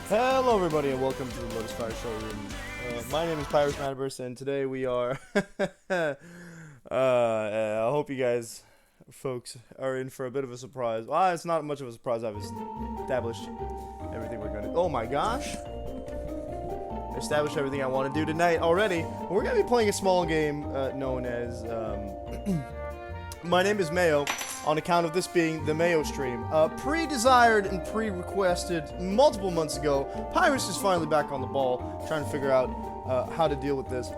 Hello everybody and welcome to the Lotus Fire Showroom. My name is Pyrus Mataverse and today we are I hope you guys folks are in for a bit of a surprise. Well, it's not much of a surprise. I've established everything we're gonna. Oh my gosh! Established everything I want to do tonight already. We're gonna be playing a small game known as My Name is Mayo, on account of this being the Mayo stream. Pre-desired and pre-requested multiple months ago. Pyrus is finally back on the ball, trying to figure out how to deal with this.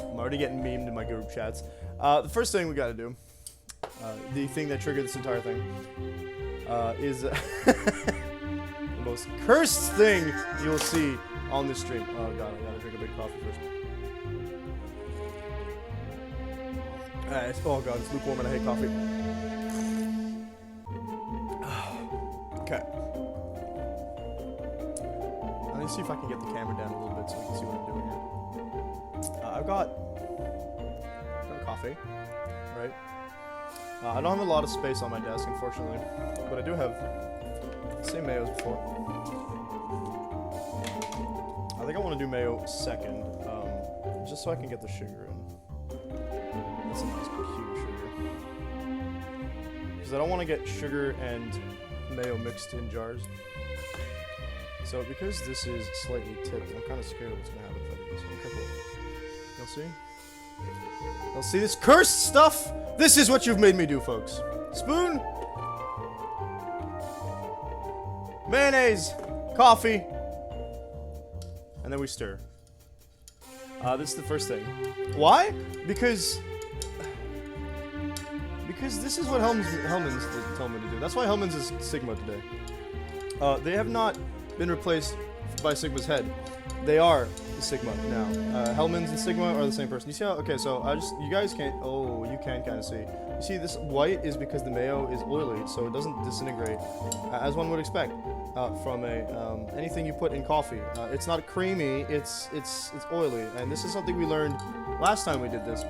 I'm already getting memed in my group chats. The first thing we gotta do, the thing that triggered this entire thing, is the most cursed thing you'll see on this stream. Oh god, I gotta drink a big coffee first. Oh god, it's lukewarm and I hate coffee. Okay. Let me see if I can get the camera down a little bit so we can see what I'm doing here. I've got coffee, right? I don't have a lot of space on my desk, unfortunately, but I do have the same mayo as before. I think I want to do mayo second, just so I can get the sugar in. That's a nice cube sugar. Because I don't want to get sugar and mayo mixed in jars. So because this is slightly tipped, I'm kind of scared of what's going to happen if I do this. Okay, cool. You'll see? You'll see this cursed stuff? This is what you've made me do, folks. Spoon. Mayonnaise. Coffee. And then we stir. This is the first thing. Why? Because this is what Hellman's told me to do. That's why Hellman's is Sigma today. They have not been replaced by Sigma's head. They are the Sigma now. Hellman's and Sigma are the same person. You see how? Okay, so you guys can't. Oh, you can kind of see. You see, this white is because the mayo is oily, so it doesn't disintegrate, as one would expect from anything you put in coffee. It's not creamy. It's oily, and this is something we learned last time we did this.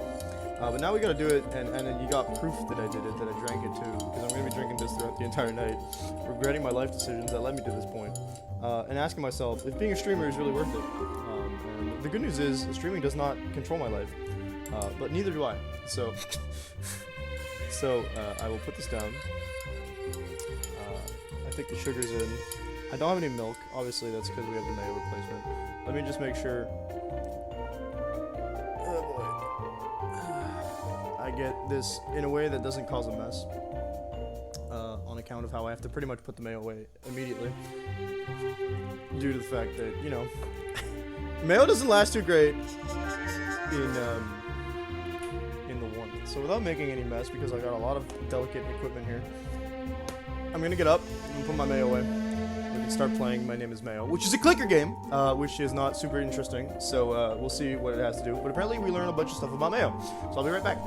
But now we gotta do it, and then you got proof that I did it, that I drank it too, because I'm gonna be drinking this throughout the entire night, regretting my life decisions that led me to this point, and asking myself if being a streamer is really worth it. And the good news is, streaming does not control my life, but neither do I. So, I will put this down. I think the sugar's in. I don't have any milk. Obviously, that's because we have the mayo replacement. Let me just make sure. Oh boy. I get this in a way that doesn't cause a mess. On account of how I have to pretty much put the mayo away immediately. Due to the fact that, you know, mayo doesn't last too great in the warmth. So without making any mess, because I got a lot of delicate equipment here, I'm gonna get up and put my mayo away. We can start playing My Name is Mayo, which is a clicker game, which is not super interesting. So we'll see what it has to do. But apparently we learn a bunch of stuff about mayo. So I'll be right back.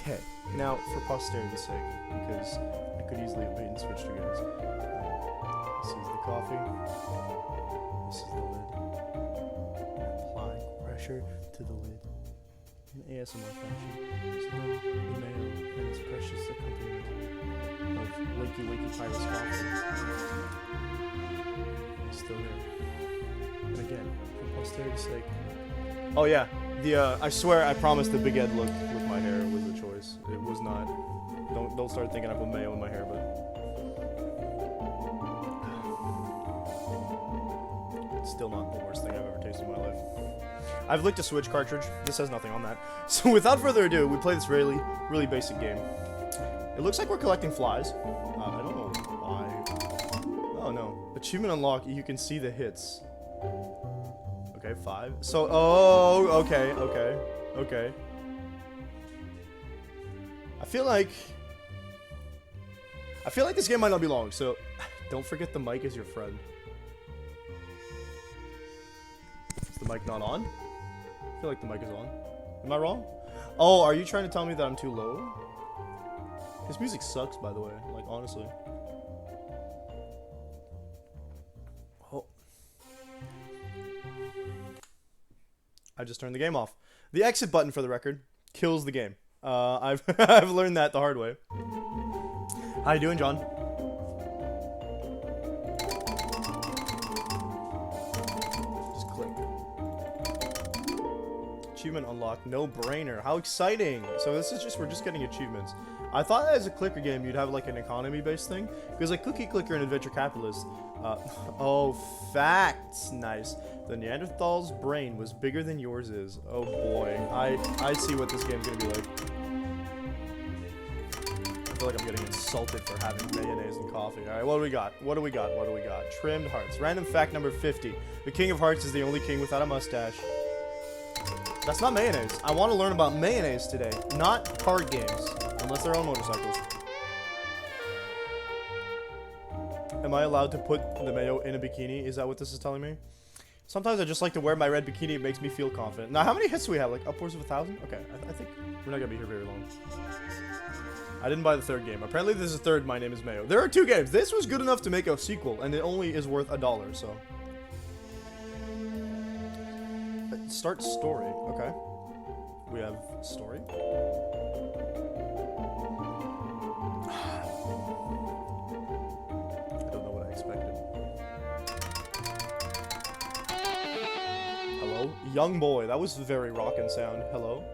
Okay, now for posterity's sake, because I could easily have bait and switched you guys. This is the coffee. This is the lid. Apply pressure to the lid in ASMR fashion. So the mayo and its precious accompaniment of wakey wakey Pyrus coffee is still there. And again, for posterity's sake. Oh yeah, I swear I promised the Big Ed look with my hair was the choice. It was not. Don't start thinking I put mayo in my hair, but still not the worst thing I've ever tasted in my life. I've licked a Switch cartridge. This has nothing on that. So without further ado, we play this really, really basic game. It looks like we're collecting flies. I don't know why. Oh no. Achievement unlocked. You can see the hits. Okay, 5. So, oh, okay. I feel like this game might not be long, so don't forget the mic is your friend. Is the mic not on? I feel like the mic is on. Am I wrong? Oh, are you trying to tell me that I'm too low? This music sucks, by the way. Like, honestly. Oh. I just turned the game off. The exit button, for the record, kills the game. I've I've learned that the hard way. How you doing, John? Just click. Achievement unlocked. No brainer. How exciting! So this is just, we're just getting achievements. I thought as a clicker game you'd have like an economy-based thing, because like Cookie Clicker and Adventure Capitalist. Oh, facts. Nice. The Neanderthal's brain was bigger than yours is. Oh boy, I see what this game's gonna be like. I feel like I'm getting insulted for having mayonnaise and coffee. All right, what do we got? What do we got? What do we got? Trimmed hearts. Random fact number 50. The King of Hearts is the only king without a mustache. That's not mayonnaise. I want to learn about mayonnaise today, not card games, unless they're on motorcycles. Am I allowed to put the mayo in a bikini? Is that what this is telling me? Sometimes I just like to wear my red bikini. It makes me feel confident. Now, how many hits do we have? Like, upwards of 1,000? Okay, I think we're not going to be here very long. I didn't buy the third game. Apparently, this is the third My Name is Mayo. There are 2 games. This was good enough to make a sequel, and it only is worth $1, so. Start story. Okay. We have story. Young boy, that was very rockin' sound. Hello?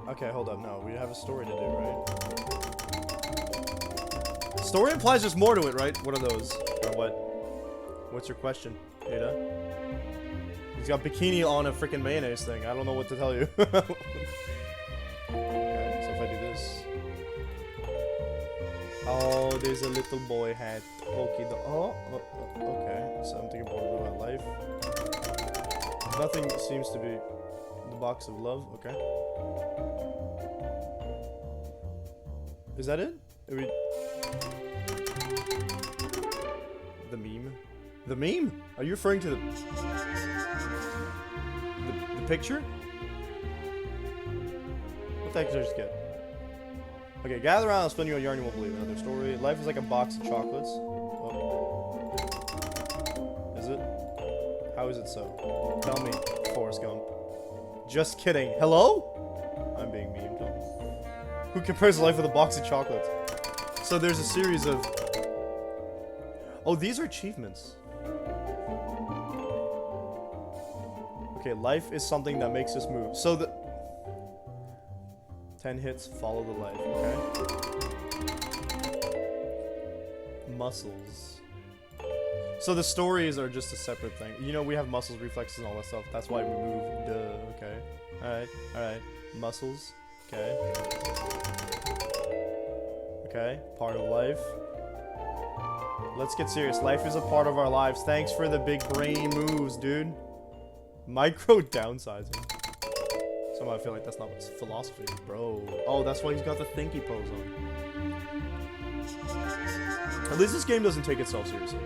Okay, hold up. No, we have a story to do, right? Story implies there's more to it, right? What are those? Or what? What's your question, Ada? He's got bikini on a freaking mayonnaise thing. I don't know what to tell you. Okay, so if I do this. Oh, there's a little boy hat. Okay, okay. Something important about life. Nothing seems to be the box of love. Okay. Is that it? The meme? The meme? Are you referring to the picture? What the heck did I just get? Okay, gather around, I'll spin you a yarn you won't believe. Another story. Life is like a box of chocolates. Oh. Is it? How is it so? Tell me, Forrest Gump. Just kidding. Hello? I'm being memed. Who compares life with a box of chocolates? So there's a series of... Oh, these are achievements. Okay, life is something that makes us move. So the... 10 hits, follow the life, okay? Muscles. So the stories are just a separate thing. You know, we have muscles, reflexes, and all that stuff. That's why we move. Duh. Okay. Alright. Alright. Muscles. Okay. Okay. Part of life. Let's get serious. Life is a part of our lives. Thanks for the big brain moves, dude. Micro downsizing. Somehow I feel like that's not what philosophy is, bro. Oh, that's why he's got the thinky pose on. At least this game doesn't take itself seriously.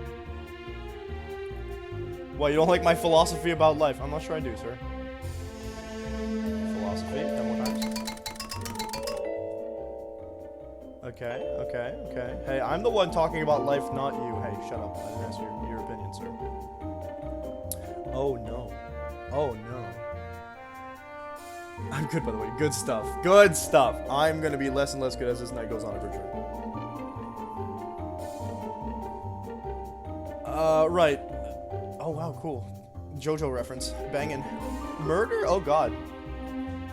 What, you don't like my philosophy about life? I'm not sure I do, sir. Philosophy, 10 more times. Okay, okay, okay. Hey, I'm the one talking about life, not you. Hey, shut up. I didn't ask your opinion, sir. Oh, no. Oh, no. I'm good, by the way. Good stuff. Good stuff. I'm gonna be less and less good as this night goes on, every turn. Right. Oh, wow, cool. JoJo reference. Bangin'. Murder? Oh, God.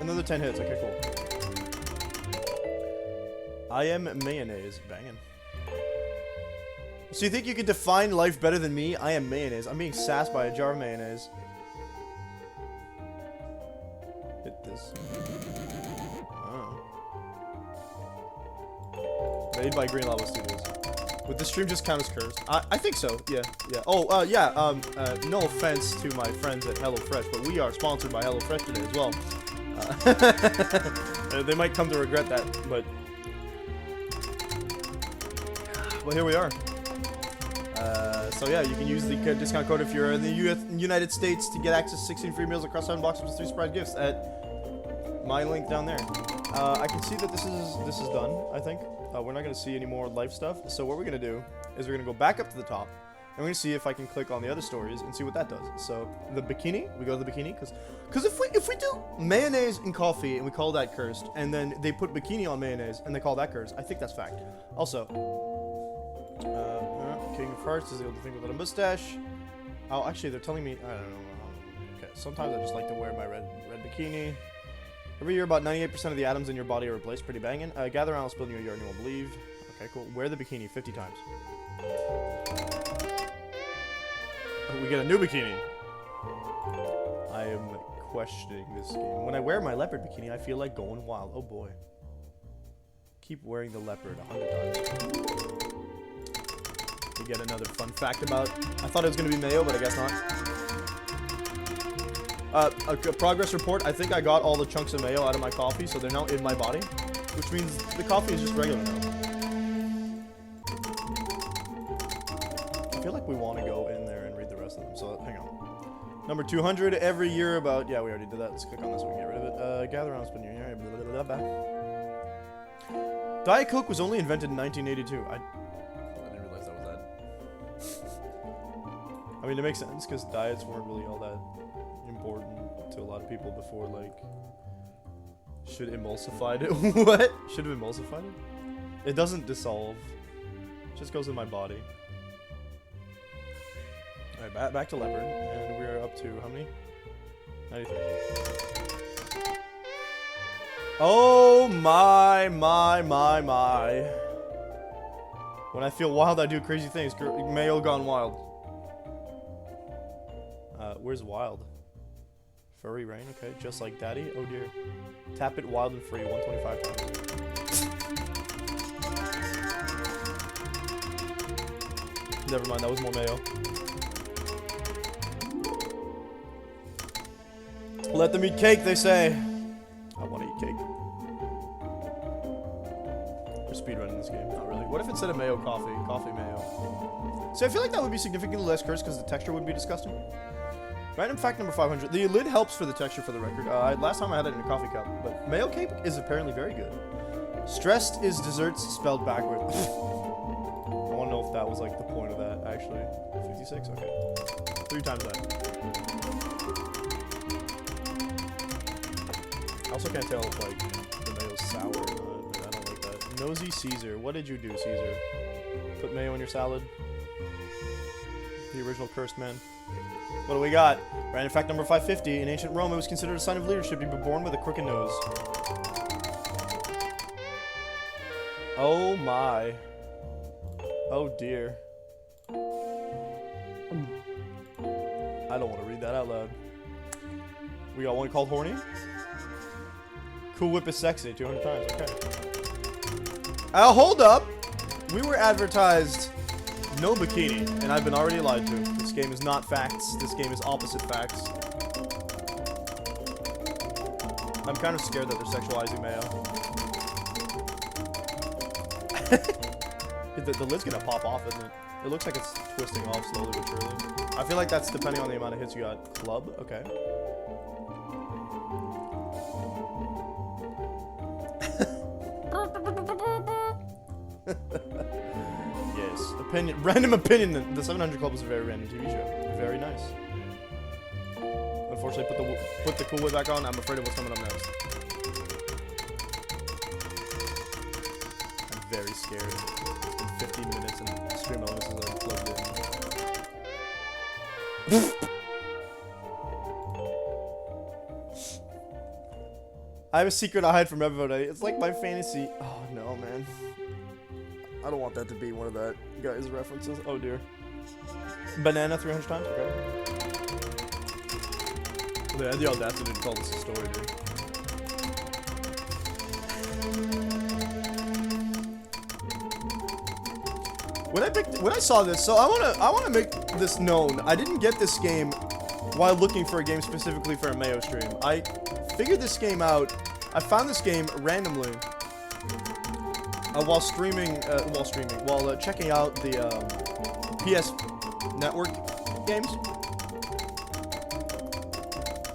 Another 10 hits. Okay, cool. I am mayonnaise. Bangin'. So you think you can define life better than me? I am mayonnaise. I'm being sassed by a jar of mayonnaise. Hit this. Oh. Made by Green Lava Studios. Would the stream just count as cursed? I think so. Yeah, yeah. Oh, yeah. No offense to my friends at HelloFresh, but we are sponsored by HelloFresh today as well. They might come to regret that, but well, here we are. So yeah, you can use the discount code if you're in the United States to get access to 16 free meals across 7 boxes with 3 surprise gifts at my link down there. I can see that this is done, I think. We're not going to see any more life stuff. So what we're going to do is we're going to go back up to the top. And we're going to see if I can click on the other stories and see what that does. So the bikini, we go to the bikini because if we do mayonnaise and coffee and we call that cursed, and then they put bikini on mayonnaise and they call that cursed, I think that's fact. Also, King of Hearts is the only thing without a mustache. Oh, actually, they're telling me, I don't know. Okay, sometimes I just like to wear my red bikini. Every year, about 98% of the atoms in your body are replaced. Pretty banging. Gather around, I'll spill in your yard, and you won't believe. Okay, cool. Wear the bikini 50 times. Oh, we get a new bikini. I am questioning this game. When I wear my leopard bikini, I feel like going wild. Oh boy. Keep wearing the leopard 100 times. We get another fun fact about... I thought it was going to be mayo, but I guess not. A progress report. I think I got all the chunks of mayo out of my coffee, so they're now in my body. Which means the coffee is just regular now. I feel like we want to go in there and read the rest of them, so hang on. Number 200, every year about... Yeah, we already did that. Let's click on this, we can get rid of it. Gather around, spin your ear. Blah, blah, blah. Diet Coke was only invented in 1982. I didn't realize that was that. I mean, it makes sense, because diets weren't really all that important to a lot of people before, like... Should emulsified it? What? Should have emulsified it? It doesn't dissolve. It just goes in my body. Alright, back to leopard, and we're up to how many? 93. Oh my. When I feel wild, I do crazy things. Mayo gone wild. Where's wild? Furry rain, okay. Just like daddy. Oh dear. Tap it wild and free 125 times. Never mind, that was more mayo. Let them eat cake, they say. I want to eat cake. We're speedrunning this game. Not really. What if it said a mayo coffee? Coffee mayo. See, I feel like that would be significantly less cursed because the texture wouldn't be disgusting. Random fact number 500. The lid helps for the texture for the record. Last time I had it in a coffee cup. But mayo cake is apparently very good. Stressed is desserts spelled backwards. I want to know if that was like the point of that, actually. 56? Okay. 3 times that. I also can't tell if like the mayo's sour or not, but I don't like that. Nosy Caesar. What did you do, Caesar? Put mayo in your salad? The original cursed man. What do we got? Random fact number 550. In ancient Rome, it was considered a sign of leadership to be born with a crooked nose. Oh my. Oh dear. I don't want to read that out loud. We got one called Horny. Cool Whip is sexy 200 times. Okay. Hold up. We were advertised no bikini, and I've been already lied to. This game is not facts. This game is opposite facts. I'm kind of scared that they're sexualizing mayo. The lid's gonna pop off, isn't it? It looks like it's twisting off slowly but surely. I feel like that's depending on the amount of hits you got. Club? Okay. Yes. Opinion. Random opinion. The 700 Club was a very random TV show. Very nice. Unfortunately, put the Cool Whip back on. I'm afraid of what's coming up next. I'm very scared. It's been 15 minutes and stream elements is plugged in. I have a secret I hide from everybody. It's like my fantasy. Oh no, man. I don't want that to be one of that guy's references. Oh dear. Banana 300 times? Okay. They had the audacity to call this a story, dude. When I saw this, so I wanna make this known. I didn't get this game while looking for a game specifically for a Mayo stream. I figured this game out. I found this game randomly while checking out the PS Network games.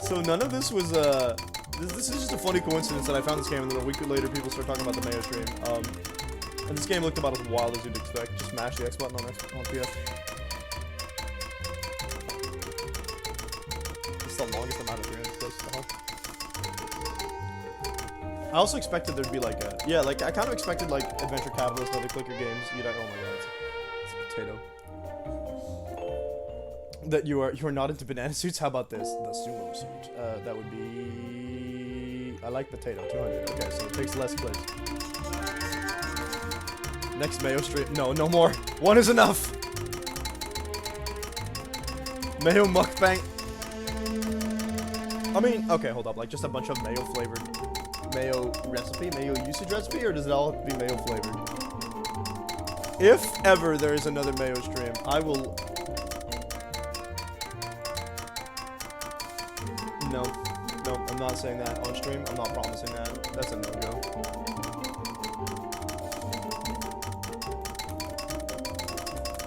So none of this was this is just a funny coincidence that I found this game and then a week later people start talking about the Mayo stream. And this game looked about as wild as you'd expect. Just mash the X button on PS. It's the longest amount of 300 places to help. I also expected there'd be like a I kind of expected like Adventure Capitalist and other clicker games. Oh my god, it's a potato. That you are not into banana suits. How about this? The sumo suit. That would be. I like potato. 200. Okay, so it takes less clicks. Next Mayo stream. No more. One is enough. Mayo mukbang. I mean, okay, hold up. Like just a bunch of mayo flavored. Mayo recipe, mayo usage recipe, or does it all have to be mayo flavored? If ever there is another Mayo stream, I will. No, I'm not saying that on stream. I'm not promising that. That's a no-go.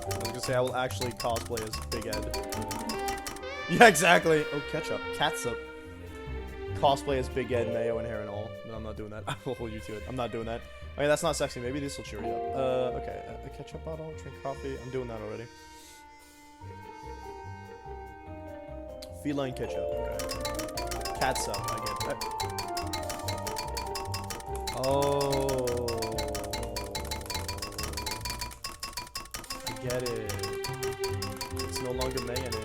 I was gonna say I will actually cosplay as Big Ed. Yeah, exactly. Oh, ketchup, catsup. Cosplay as Big Ed, mayo, and hair and all. No, I'm not doing that. I will hold you to it. I'm not doing that. Okay, that's not sexy. Maybe this will cheer you up. Okay, a ketchup bottle, drink coffee. I'm doing that already. Feline ketchup. Okay. Catsup. I get that. Oh. I get it. It's no longer mayonnaise.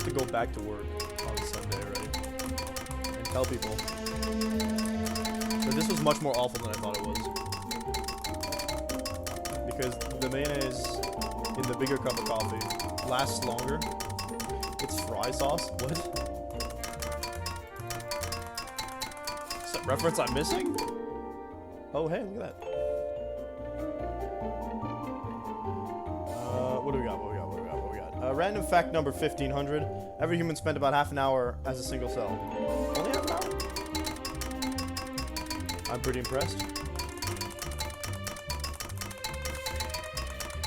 To go back to work on Sunday, right? And tell people that this was much more awful than I thought it was. Because the mayonnaise in the bigger cup of coffee lasts longer. It's fry sauce? What? Is that reference I'm missing? Oh, hey, look at that. What do we got? Random fact number 1500. Every human spent about half an hour as a single cell. Only half an hour? I'm pretty impressed.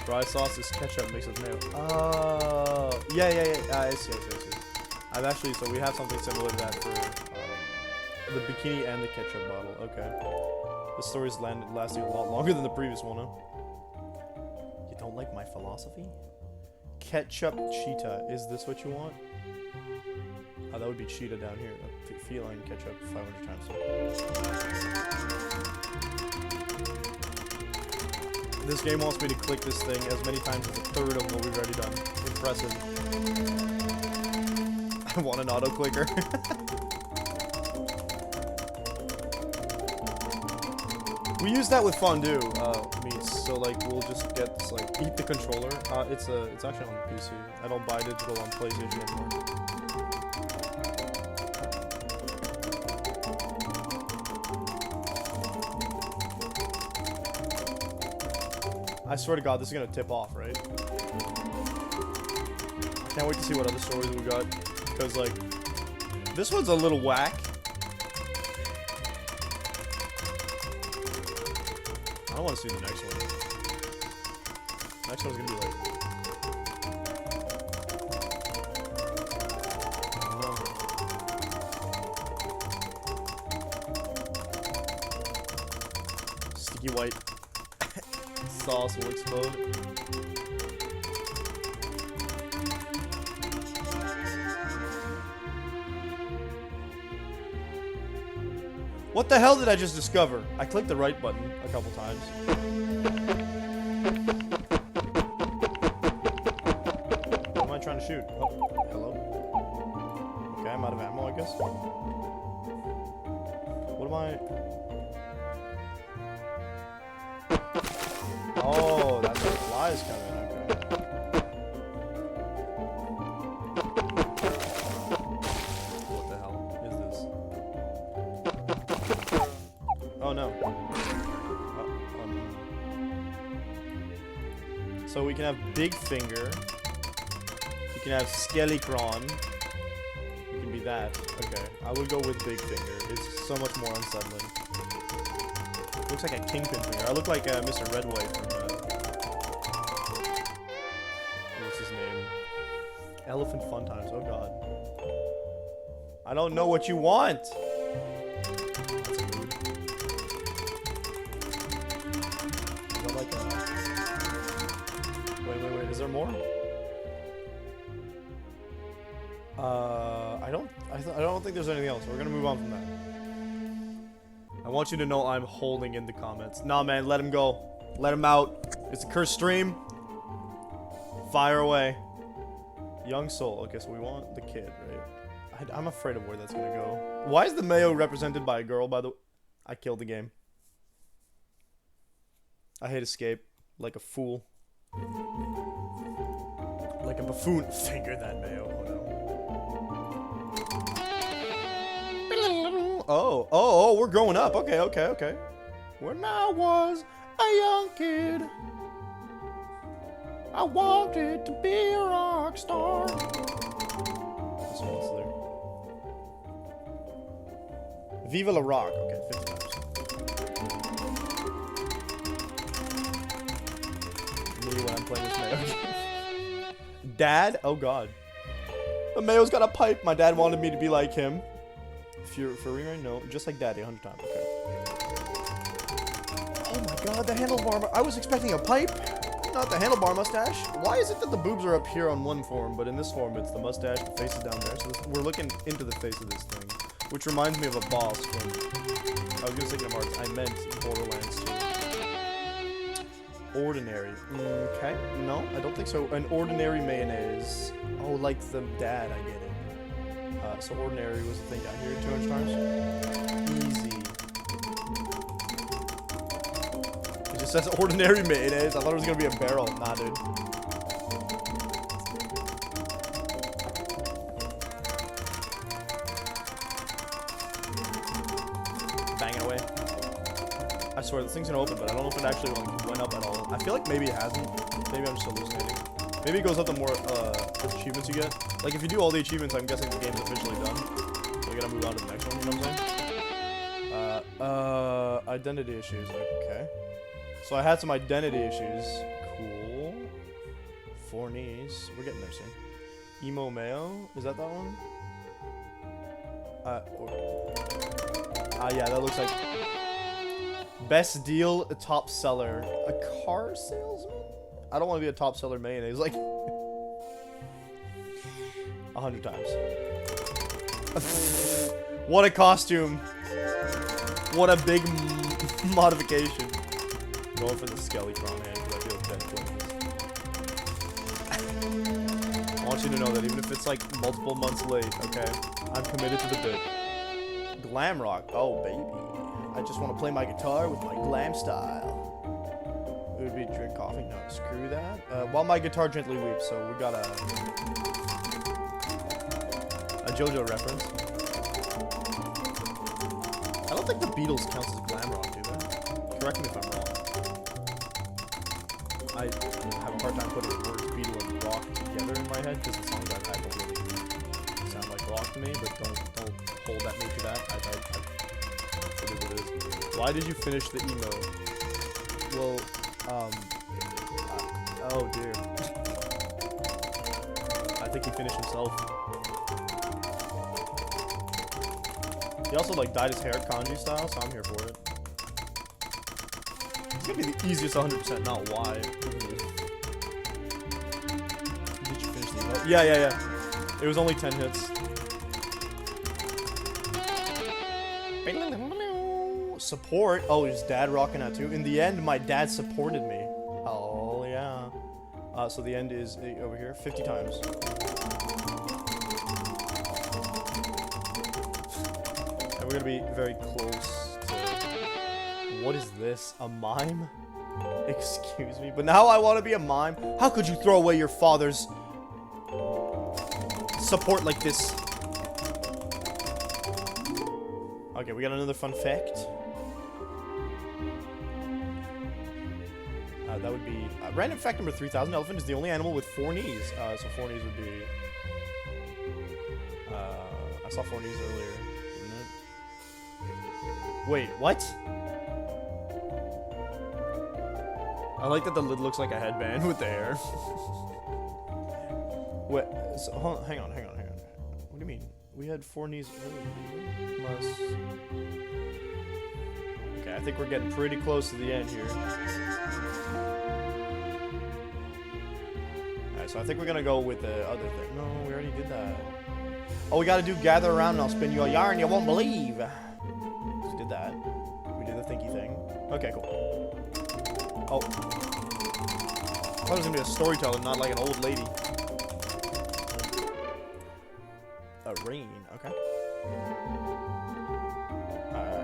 Fry sauce is ketchup mixed with mayo. Oh, yeah. I see. I've actually, so we have something similar to that for the bikini and the ketchup bottle. Okay. The story's lasting a lot longer than the previous one, huh? You don't like my philosophy? Ketchup cheetah. Is this what you want? Oh, that would be cheetah down here. Feline ketchup 500 times. This game wants me to click this thing as many times as a third of what we've already done. Impressive. I want an auto clicker. We use that with fondue meats, so like we'll just get this like eat the controller. It's actually on PC. I don't buy digital on PlayStation anymore. I swear to God, this is gonna tip off, right? I can't wait to see what other stories we got, because like this one's a little whack. I don't want to see the next one. Next one's gonna be like. I don't know. Sticky white sauce will explode. What the hell did I just discover? I clicked the right button a couple times. What am I trying to shoot. Oh, hello. Okay, I'm out of ammo, I guess. What am I? Oh, that's where the flies come in. Okay. What the hell is this? Oh no. So we can have Big Finger. We can have Skelecron. We can be that. Okay, I would go with Big Finger. It's so much more unsettling. Looks like a Kingpin finger. I look like Mr. Redway from what's his name? Elephant Fun Times. Oh god. I don't know what you want. That's rude. Is that like a... Wait. Is there more? I don't think there's anything else. We're gonna move on from that. I want you to know I'm holding in the comments. Nah, man, let him go. Let him out. It's a cursed stream. Fire away. Young soul. Okay, so we want the kid, right? I'm afraid of where that's gonna go. Why is the mayo represented by a girl, by the way? I killed the game. I hate escape. Like a fool. Like a buffoon. Finger that mayo. Oh no. Oh, we're growing up. Okay. When I was a young kid, I wanted to be a rock star. This one's there. Viva la rock. Okay, 50 times. Me when I'm playing this mayo game. Dad? Oh god. The mayo's got a pipe. My dad wanted me to be like him. If you're for real, no. Just like daddy, 100 times. Okay. Oh my god, the handlebar. I was expecting a pipe, not the handlebar mustache. Why is it that the boobs are up here on one form, but in this form it's the mustache, the face is down there. So we're looking into the face of this thing. Which reminds me of a boss from... I was gonna say Kingdom Hearts. I meant Borderlands 2. Ordinary. Okay. No, I don't think so. An ordinary mayonnaise. Oh, like the dad, I get it. So ordinary was the thing down here 200 times. Easy. It just says ordinary mayonnaise. I thought it was gonna be a barrel. Nah, dude. Banging away. I swear this thing's gonna open, but I don't know if it actually like, went up at all. I feel like maybe it hasn't. Maybe I'm just hallucinating. Maybe it goes up the more achievements you get. Like if you do all the achievements, I'm guessing the game's officially done. So we gotta move on to the next one, you know what I'm saying? Identity issues, okay. So I had some identity issues. Cool. 4 knees. We're getting there soon. Emo Mayo, is that one? Yeah, that looks like best deal, a top seller. A car salesman? I don't want to be a top seller mayonnaise, like 100 times. What a costume. What a big modification. I'm going for the Skelecron hand because I feel dead twins. I want you to know that even if it's like multiple months late, okay, I'm committed to the bit. Glam rock. Oh, baby. I just want to play my guitar with my glam style. It would be drink coffee. No, screw that. While my guitar gently weeps, so we got a JoJo reference. I don't think the Beatles counts as glam rock, do they? Correct me if I'm wrong. I have a hard time putting the words Beatle and rock together in my head because the songs I've had don't really sound like rock to me. But don't hold that me to that. It is what it is. Why did you finish the emo? Well. Oh dear. I think he finished himself. He also like dyed his hair kanji style, so I'm here for it. It's gonna be the easiest 100%, not why. Did you finish the emo? Yeah. It was only 10 hits. Support. Oh, is dad rocking that too? In the end, my dad supported me. Oh, yeah. So the end is over here. 50 times. And we're gonna be very close to... What is this? A mime? Excuse me, but now I want to be a mime? How could you throw away your father's support like this? Okay, we got another fun fact. That would be... random fact number 3000. Elephant is the only animal with 4 knees. So 4 knees would be... I saw 4 knees earlier, didn't it? Wait, what? I like that the lid looks like a headband with the hair. Wait, so, hold on, hang on. What do you mean? We had 4 knees earlier. Must... Okay, I think we're getting pretty close to the end here. Alright, so I think we're gonna go with the other thing. No, we already did that. Oh, we gotta do gather around and I'll spin you a yarn you won't believe. Just did that. We did the thinky thing. Okay, cool. Oh. I thought it was gonna be a storyteller, not like an old lady. A rain, okay.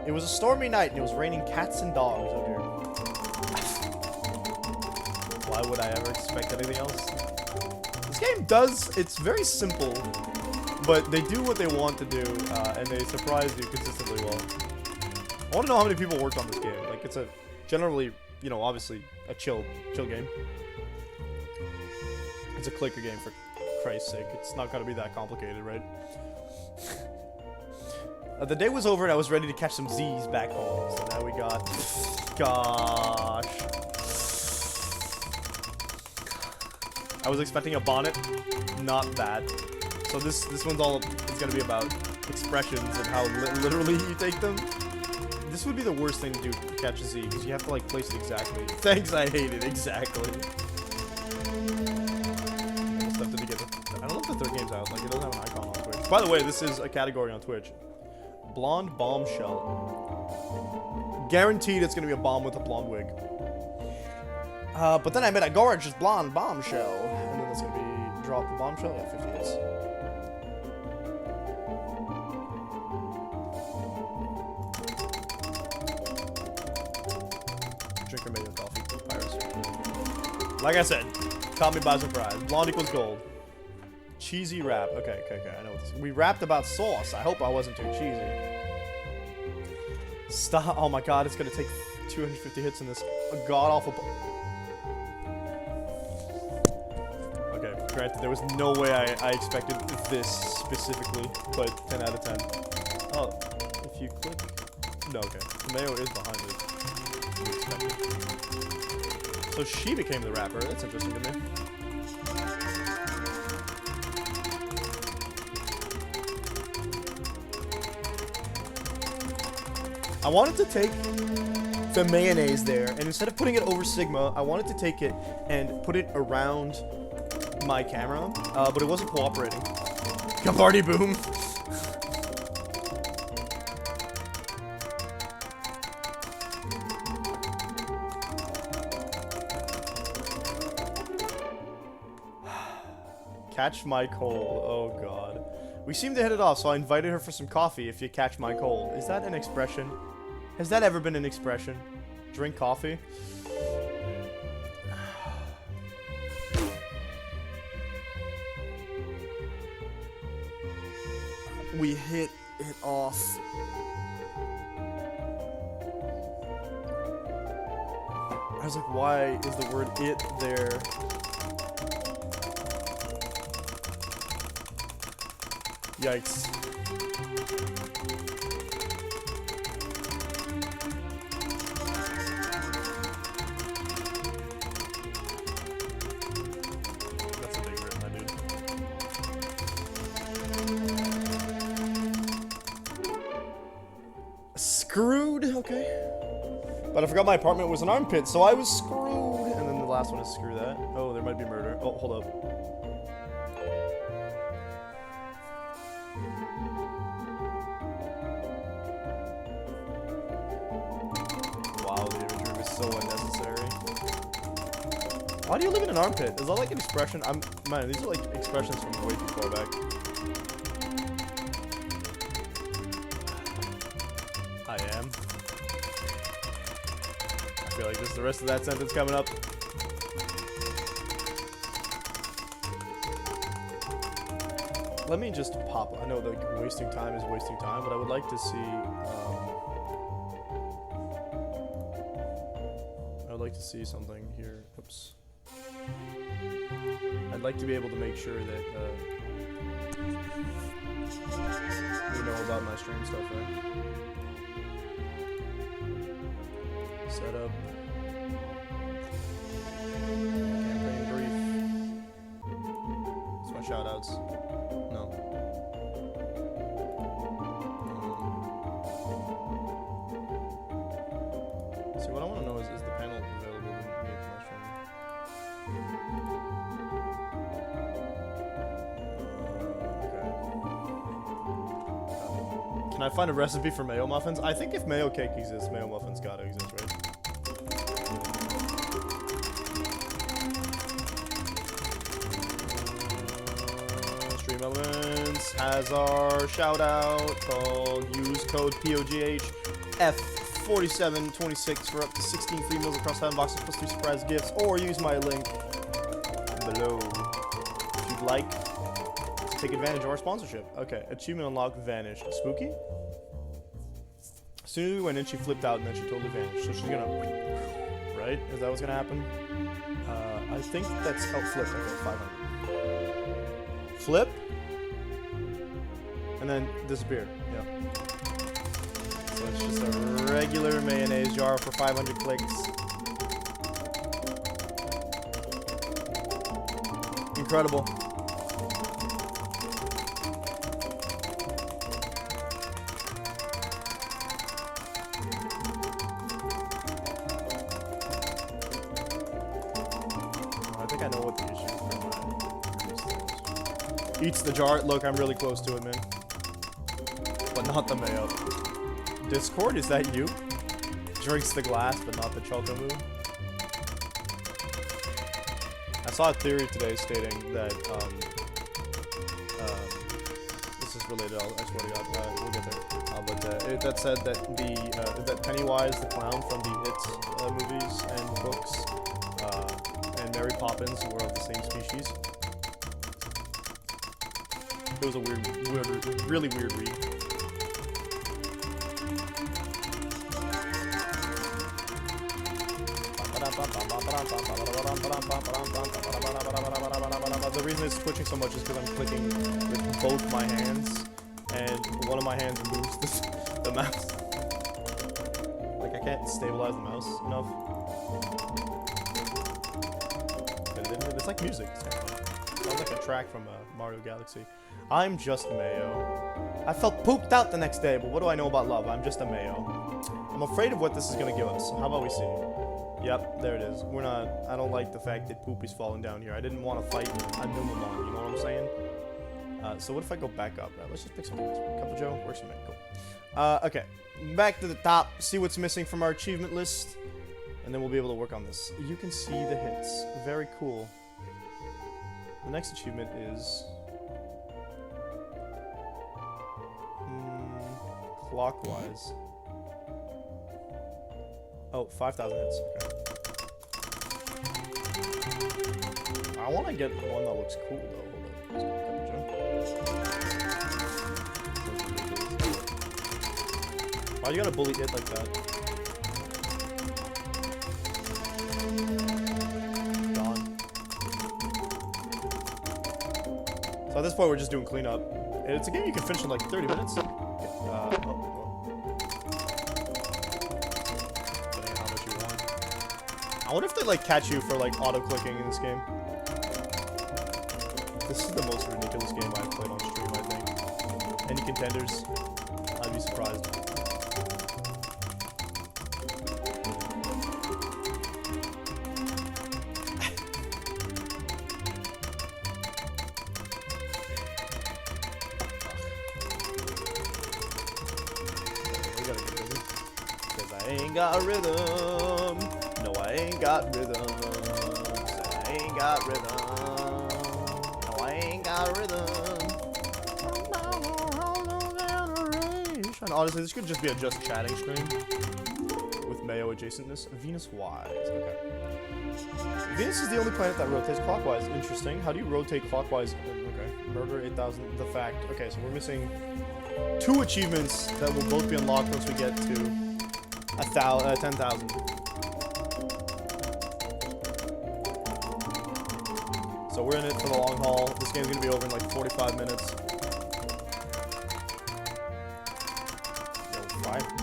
It was a stormy night and it was raining cats and dogs. Oh dear. Why would I ever expect anything else? This game does, it's very simple, but they do what they want to do, and they surprise you consistently well. I want to know how many people worked on this game. Like, it's a generally, you know, obviously a chill game. It's a clicker game, for Christ's sake. It's not gonna be that complicated, right? The day was over and I was ready to catch some Z's back home. So now we got... Gosh. I was expecting a bonnet. Not that. So this one's all... It's gonna be about expressions and how literally you take them. This would be the worst thing to do to catch a Z, because you have to, like, place it exactly. Thanks, I hate it. Exactly. I don't know if the third game's out. Like, it doesn't have an icon on Twitch. By the way, this is a category on Twitch. Blonde bombshell. Guaranteed it's gonna be a bomb with a blonde wig. But then I met a gorgeous blonde bombshell. And then it's gonna be drop the bombshell? Yeah, 50 hits. Drink your mayo coffee, Iris. Like I said, caught me by surprise. Blonde equals gold. Cheesy rap. Okay, I know what this is. We rapped about sauce. I hope I wasn't too cheesy. Stop. Oh my god, it's gonna take 250 hits in this god-awful... Okay, granted, there was no way I expected this specifically, but 10 out of 10. Oh, if you click... No, okay. Mayo is behind it. We expected. So she became the rapper. That's interesting to me. I wanted to take the mayonnaise there, and instead of putting it over Sigma, I wanted to take it and put it around my camera, but it wasn't cooperating. Capardi boom. Catch my cold. Oh god. We seemed to hit it off, so I invited her for some coffee if you catch my cold. Is that an expression? Has that ever been an expression? Drink coffee? We hit it off. I was like, why is the word it there? Yikes. That's a big rip, my dude. Screwed? Okay. But I forgot my apartment was an armpit, so I was screwed. And then the last one is screw that. Oh, there might be murder. Oh, hold up. Wow, the imagery was so unnecessary. Why Why do you live in an armpit? Is that like an expression? Man, these are like expressions from way too far back. I am. I feel like just the rest of that sentence coming up. Let me just pop. I know that wasting time is wasting time, but I would like to see. I would like to see something here. Oops. I'd like to be able to make sure that we know about my stream stuff, right? Setup. Campaign brief. It's my shoutouts. No. See, what I want to know is the panel available to me for my stream? Can I find a recipe for mayo muffins? I think if mayo cake exists, mayo muffins gotta exist, right? Stream Elements has our shout out called use code POGH F4726 for up to 16 free meals across 7 boxes plus 3 surprise gifts, or use my link below if you'd like. Take advantage of our sponsorship. Okay, achievement unlocked, vanished. Spooky? As soon as we went in, she flipped out and then she totally vanished. So she's gonna... Right? Is that what's gonna happen? I think that's... Oh, flip. Okay, 500. Flip? And then disappear. Yeah. So it's just a regular mayonnaise jar for 500 clicks. Incredible. Eats the jar. Look, I'm really close to it, man. But not the mayo. Discord, is that you? Drinks the glass, but not the choco-moo. I saw a theory today stating that, this is related, I swear to God, we'll get there. That said that that Pennywise, the clown from the It movies and books, and Mary Poppins were of the same species. It was a really weird read. The reason it's twitching so much is because I'm clicking with both my hands, and one of my hands moves the mouse. Like, I can't stabilize the mouse enough. It's like music. It sounds like a track from Mario Galaxy. I'm just mayo. I felt pooped out the next day, but what do I know about love? I'm just a mayo. I'm afraid of what this is gonna give us. How about we see? Yep, there it is. We're not... I don't like the fact that poop is falling down here. I didn't want to fight a Numemon, you know what I'm saying? So what if I go back up? Right, let's just pick something. Couple Joe, works for me. Cool. Okay, back to the top. See what's missing from our achievement list, and then we'll be able to work on this. You can see the hits. Very cool. The next achievement is... clockwise. Oh, 5,000 hits. Okay. I want to get one that looks cool, though. Hold on. Why you gotta bully it like that? Gone. So at this point, we're just doing cleanup. It's a game you can finish in like 30 minutes. I wonder if they like catch you for like auto-clicking in this game. This is the most ridiculous game I've played on stream, I think. Any contenders? I'd be surprised. We gotta get rhythm. Cause I ain't got rhythm. No, I ain't got rhythm. I ain't got rhythm. No, I ain't got rhythm. Honestly, this could just be a just chatting stream with Mayo adjacentness. Venus wise. Okay. Venus is the only planet that rotates clockwise. Interesting. How do you rotate clockwise? Okay. Murder 8,000. The fact. Okay, so we're missing 2 achievements that will both be unlocked once we get to 10,000. So we're in it for the long haul. This game's gonna be over in like 45 minutes.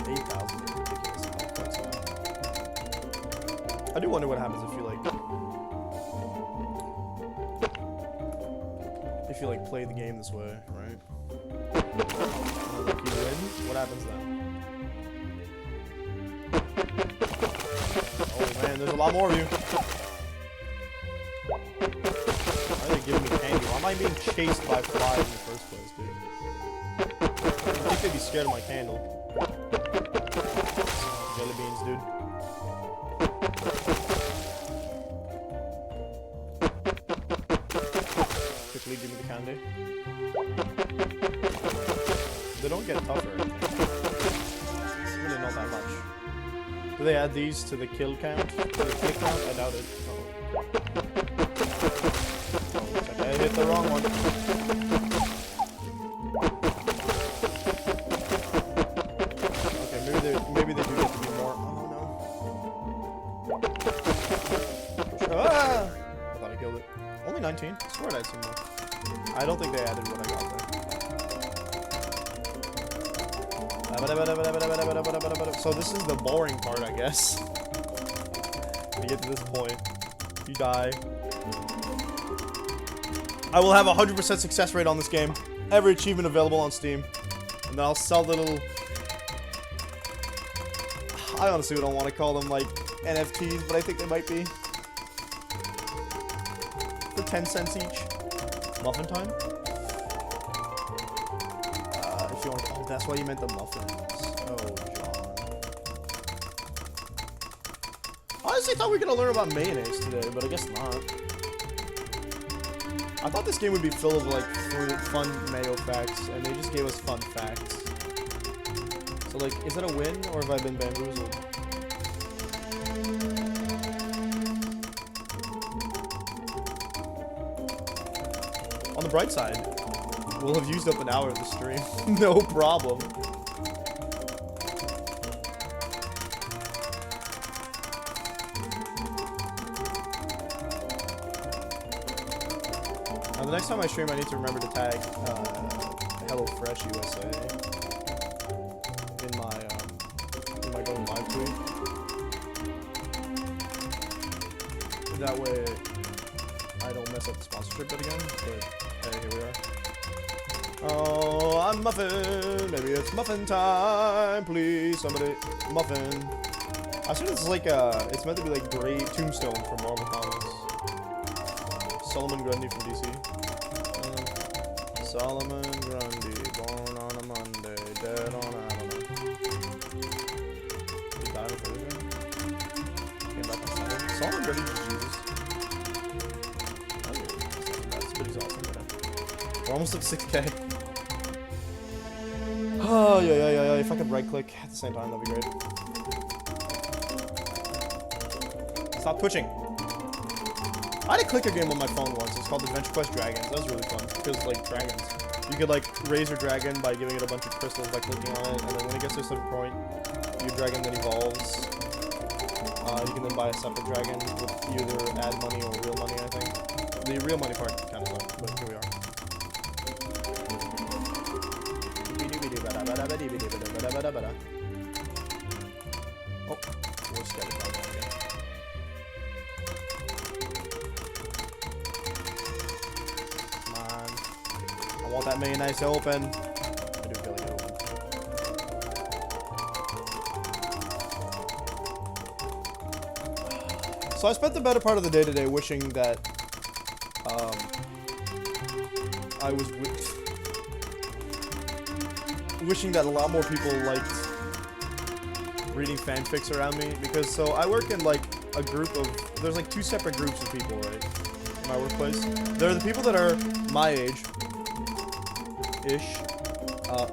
8,000 is ridiculous. I do wonder what happens if you like play the game this way, right? If you win, what happens then? Oh man, there's a lot more of you. Why are they giving me candy? Why am I being chased by flies in the first place, dude? I think they'd be scared of my candle. Jelly beans, dude. Quickly give me the candy. They don't get tougher. It's really not that much. Do they add these to the kill count? To the kill count? I doubt it. Oh, I hit the wrong one. Maybe they do get to be more. Oh no. Ah! I thought I killed it. Only 19? I swear I'd seen more. I don't think they added what I got there. So this is the boring part, I guess. To get to this point. You die. I will have a 100% success rate on this game. Every achievement available on Steam. And then I'll sell the little... I honestly don't want to call them like NFTs, but I think they might be. For 10 cents each. Muffin time? If you want to, oh, that's why you meant the muffins. Oh, John. I honestly thought we were going to learn about mayonnaise today, but I guess not. I thought this game would be full of like fun mayo facts, and they just gave us fun facts. So like, is that a win, or have I been bamboozled? On the bright side, we'll have used up an hour of the stream. No problem. Now the next time I stream, I need to remember to tag HelloFresh USA. In my going live tweet. That way I don't mess up the sponsorship bit again, but hey, here we are. Oh, I'm Muffin! Maybe it's muffin time, please, somebody. Muffin. I assume it's like it's meant to be like Grave Tombstone from Marvel Comics. Solomon Grundy from DC. Solomon Grundy, born on a Monday, dead on a... Solomon Grundy is Jesus. That's pretty awesome, man. We're almost at 6K. Oh, yeah. If I could right click at the same time, that'd be great. Stop twitching. I had a clicker game on my phone once. It's called Adventure Quest Dragons. That was really fun. Because, like, dragons. You could, like, raise your dragon by giving it a bunch of crystals by clicking on it. And then when it gets to a certain point, your dragon then evolves. You can then buy a separate dragon with either ad money or real money, I think. The real money part kind of sucked, but here we are. Oh, we're scattered down there again. Come on. I want that mayonnaise to open. I do feel like it open. So I spent the better part of the day today wishing that I was wishing that a lot more people liked reading fanfics around me, because so I work in like a group of, there's like 2 separate groups of people, right? in my workplace. They're the people that are my age, ish,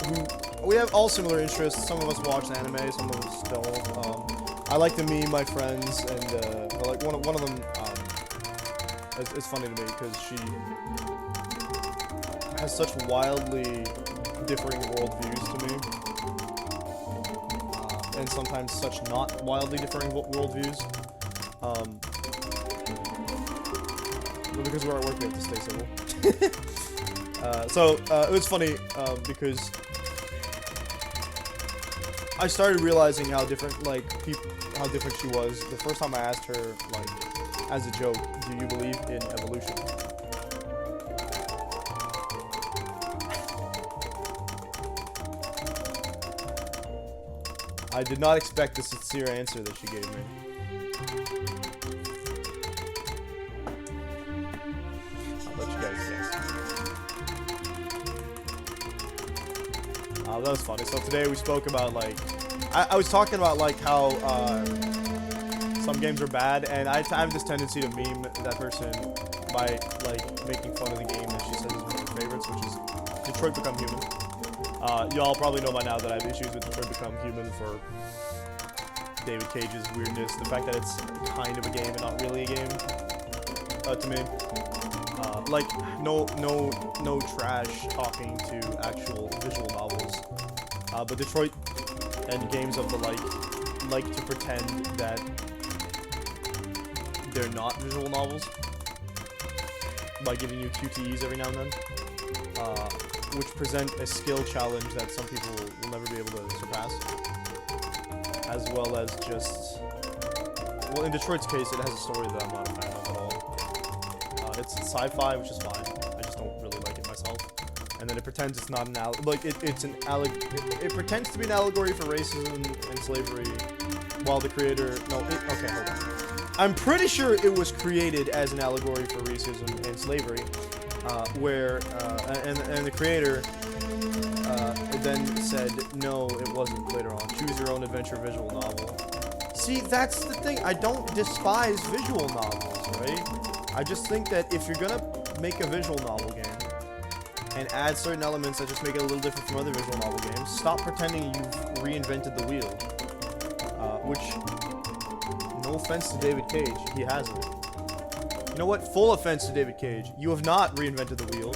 who we have all similar interests. Some of us watch anime, some of us don't. I like to meme my friends, and like one of them. It's funny to me because she has such wildly differing worldviews to me, and sometimes such not wildly differing worldviews. But because we're at work, we have to stay civil. So it was funny because I started realizing how different, how different she was the first time I asked her, like, as a joke, do you believe in evolution? I did not expect the sincere answer that she gave me. I'll let you guys guess. That was funny. So today we spoke about, like, I was talking about, like, how some games are bad, and I have this tendency to meme that person by, like, making fun of the game that she says is one of her favorites, which is Detroit Become Human. Y'all probably know by now that I have issues with Detroit Become Human for David Cage's weirdness, the fact that it's kind of a game and not really a game, to me. Like, no trash talking to actual visual novels. But Detroit and games of the like to pretend that they're not visual novels by giving you QTEs every now and then, which present a skill challenge that some people will never be able to surpass, as well as just, well, in Detroit's case, it has a story that I'm not a fan of at all. It's sci-fi, which is fine. I just don't really like it myself. And then it pretends it's not an it pretends to be an allegory for racism and slavery, while the creator, okay, hold on. I'm pretty sure it was created as an allegory for racism and slavery, and the creator then said, no, it wasn't later on. Choose your own adventure visual novel. See, that's the thing. I don't despise visual novels, right? I just think that if you're gonna make a visual novel game and add certain elements that just make it a little different from other visual novel games, stop pretending you've reinvented the wheel. Which, no offense to David Cage, he hasn't. You know what? Full offense to David Cage. You have not reinvented the wheel.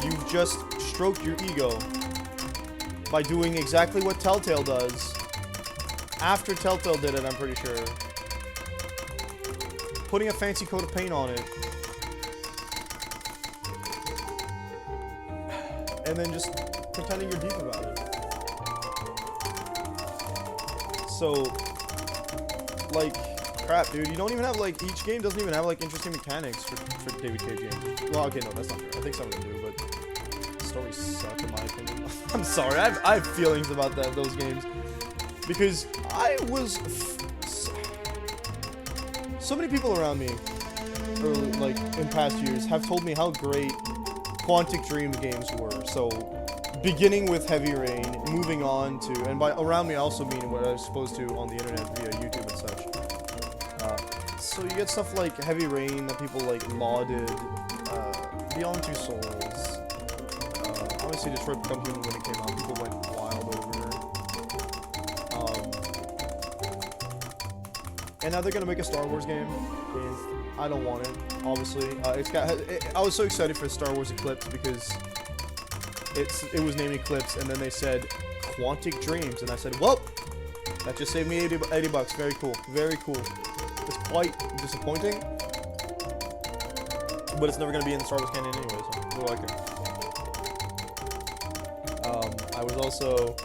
You've just stroked your ego by doing exactly what Telltale does. After Telltale did it, I'm pretty sure. Putting a fancy coat of paint on it. And then just pretending you're deep about it. So, like, crap, dude. You don't even have, like, each game doesn't even have, like, interesting mechanics for David Cage games. Well, okay, no, that's not true. I think some of them do, but stories suck, in my opinion. I'm sorry, I have feelings about those games. Because I was... so many people around me, early, like, in past years, have told me how great Quantic Dream games were. So, beginning with Heavy Rain, moving on to, and by around me I also mean what I was supposed to on the internet via YouTube and such. So you get stuff like Heavy Rain that people, like, lauded, Beyond Two Souls, obviously Detroit Become Human when it came out, people went wild over. And now they're gonna make a Star Wars game, and I don't want it, obviously. I was so excited for Star Wars Eclipse because it was named Eclipse, and then they said Quantic Dreams, and I said, well, that just saved me 80 bucks. Very cool, very cool. It's quite disappointing, but it's never gonna be in the Star Wars canon anyway, so what do I care? I was also,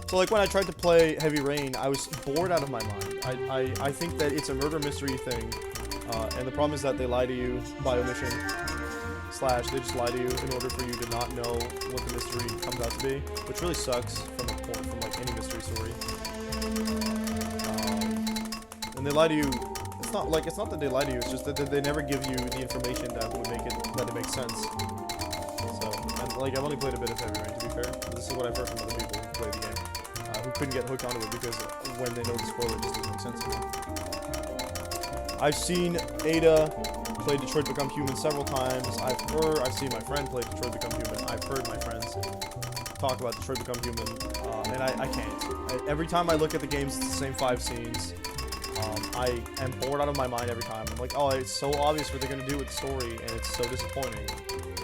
so like when I tried to play Heavy Rain, I was bored out of my mind. I think that it's a murder mystery thing, and the problem is that they lie to you by omission, / they just lie to you in order for you to not know what the mystery comes out to be, which really sucks from like any mystery story. And they lie to you. It's not that they lie to you. It's just that they never give you the information that would make it makes sense. So, and like I've only played a bit of Heavy Rain, to be fair. But this is what I've heard from other people who played the game, who couldn't get hooked onto it because when they know the spoiler, it just doesn't make sense to them. I've seen Ada play Detroit Become Human several times. I've seen my friend play Detroit Become Human. I've heard my friends talk about Detroit Become Human, and I can't. Every time I look at the games, it's the same 5 scenes. I am bored out of my mind every time. I'm like, oh, it's so obvious what they're going to do with the story, and it's so disappointing.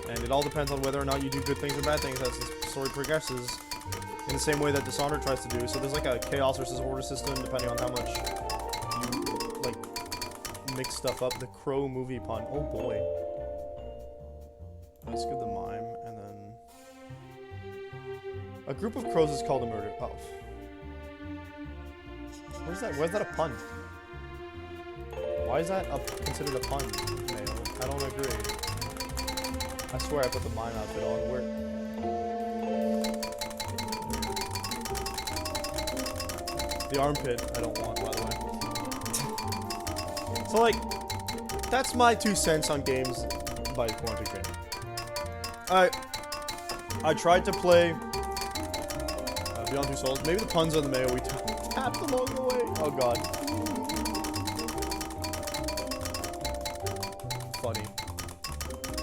And it all depends on whether or not you do good things or bad things as the story progresses, in the same way that Dishonored tries to do. So there's like a chaos versus order system, depending on how much you, like, mix stuff up. The Crow movie pun. Oh, boy. Let's get the mime, and then... A group of crows is called a murder... Oh. Where's that? Where's that a pun? Why is that considered a pun, Mayo? I don't agree. I swear I put the mime outfit on. Where? The armpit I don't want, by the way. So, like, that's my 2 cents on games by Quantic Dream. I tried to play Beyond Two Souls. Maybe the puns on the Mayo we tapped along the way. Oh god. Funny.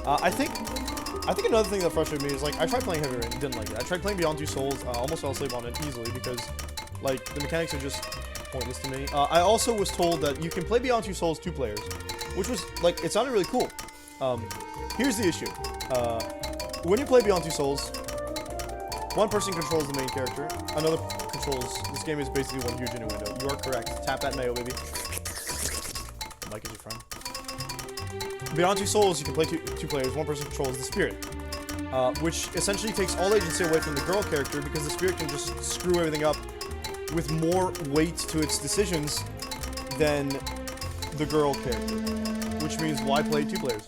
I think another thing that frustrated me is, like, I tried playing Heavy Rain, didn't like it. I tried playing Beyond Two Souls, almost fell asleep on it easily because, like, the mechanics are just pointless to me. I also was told that you can play Beyond Two Souls 2 players, which was, like, it sounded really cool. Here's the issue. When you play Beyond Two Souls, one person controls the main character, another controls... This game is basically one huge innuendo. You are correct. Tap that Mayo, baby. Mike is your friend. Beyond Two Souls, you can play two players. One person controls the spirit, which essentially takes all agency away from the girl character because the spirit can just screw everything up with more weight to its decisions than the girl character, which means why play 2 players?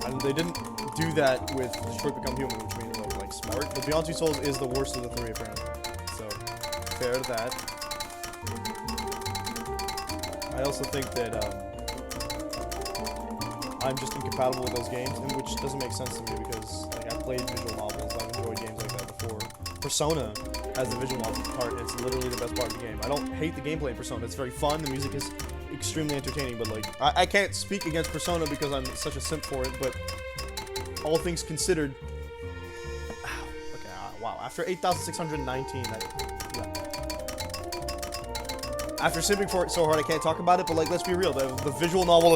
And they didn't do that with Detroit Become Human, which means like smart. But Beyond Two Souls is the worst of the 3 apparently. So fair to that. I also think that I'm just incompatible with those games, and which doesn't make sense to me because, like, I've played visual novels, I've enjoyed games like that before. Persona has the visual novel part, and it's literally the best part of the game. I don't hate the gameplay in Persona, it's very fun, the music is extremely entertaining, but, like, I can't speak against Persona because I'm such a simp for it, but all things considered... Okay, wow, after 8,619, after simping for it so hard I can't talk about it, but, like, let's be real, the visual novel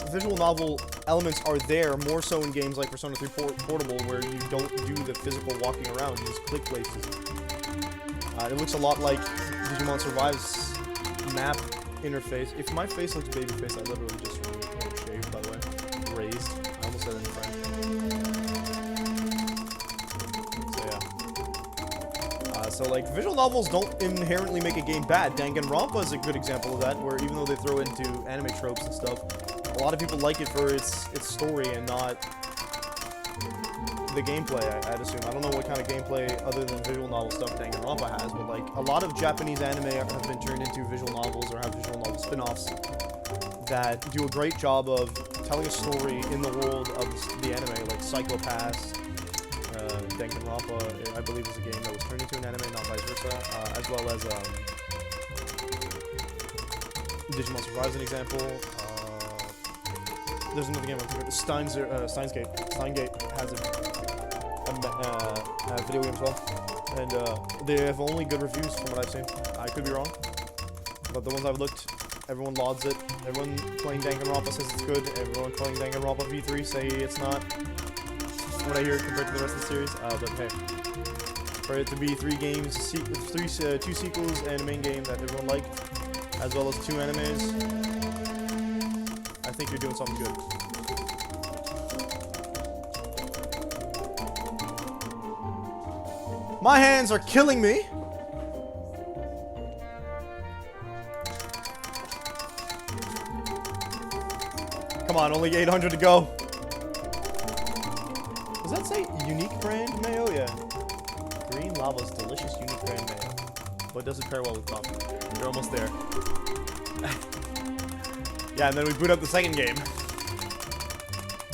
visual novel elements are there more so in games like Persona 3 Portable, where you don't do the physical walking around, you just click places. It looks a lot like Digimon Survive's map interface. If my face looks babyface, I literally just shaved, by the way. Raised. I almost said it in French. So, like, visual novels don't inherently make a game bad. Danganronpa is a good example of that, where even though they throw into anime tropes and stuff, a lot of people like it for its story and not the gameplay, I'd assume. I don't know what kind of gameplay other than visual novel stuff Danganronpa has, but, like, a lot of Japanese anime have been turned into visual novels or have visual novel spin-offs that do a great job of telling a story in the world of the anime, like Psycho-Pass. Danganronpa, I believe, is a game that was turned into an anime, not vice versa, as well as Digimon Survive is an example. There's another game I'm thinking of, Steins Gate. Steingate has a video game as well, and they have only good reviews from what I've seen. I could be wrong, but the ones I've looked, everyone lauds it. Everyone playing Danganronpa says it's good. Everyone playing Danganronpa V3 say it's not. What I hear compared to the rest of the series, but hey, for it to be 3 games, 2 sequels and a main game that everyone liked, as well as 2 animes, I think you're doing something good. My hands are killing me. Come on, only 800 to go. Does that say unique brand mayo? Yeah. Green Lava's delicious unique brand mayo. But does it pair well with coffee? You're almost there. Yeah, and then we boot up the second game.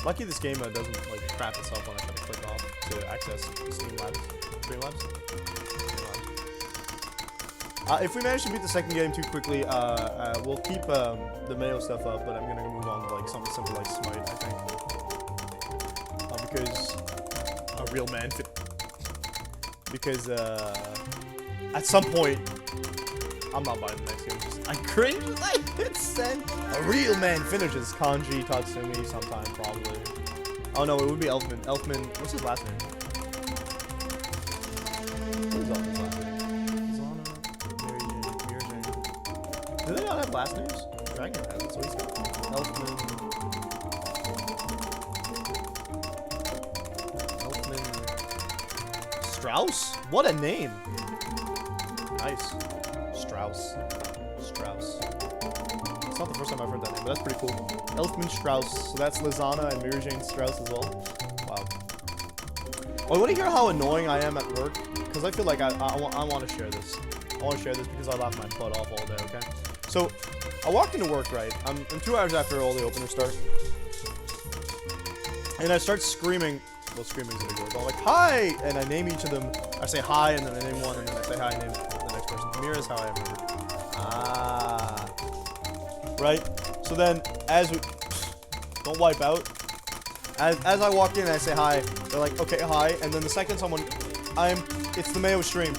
Lucky this game doesn't, like, crap itself when I try to click off to access Steam Labs. Stream Labs? Stream Labs. If we manage to beat the second game too quickly, we'll keep the mayo stuff up, but I'm gonna move on to like something simple like Smite, I think. Because a real man because at some point I'm not buying the next game. Just, I cringe like it's sent. A real man finishes Kanji Tatsumi sometime probably. Oh no, it would be Elfman. Elfman, what's his last name? What is Elfman's last name? Do they not have last names? Dragon has it, so he's got Elfman. Strauss? What a name! Nice. Strauss. Strauss. It's not the first time I've heard that name, but that's pretty cool. Elfman Strauss. So that's Lizana and Mary Jane Strauss as well. Wow. Oh, you want to hear how annoying I am at work? Because I feel like I want to share this. I want to share this because I laugh my butt off all day, okay? So, I walk into work, right? I'm 2 hours after all the openers start. And I start screaming. Well, screaming is a big word. I'm like, hi! And I name each of them. I say hi, and then I name one, and then I say hi, and name the next person. Mira is how I remember. Ah. Right? So then, as we... Don't wipe out. As I walk in, I say hi. They're like, okay, hi. And then the second someone... It's the Mayo stream.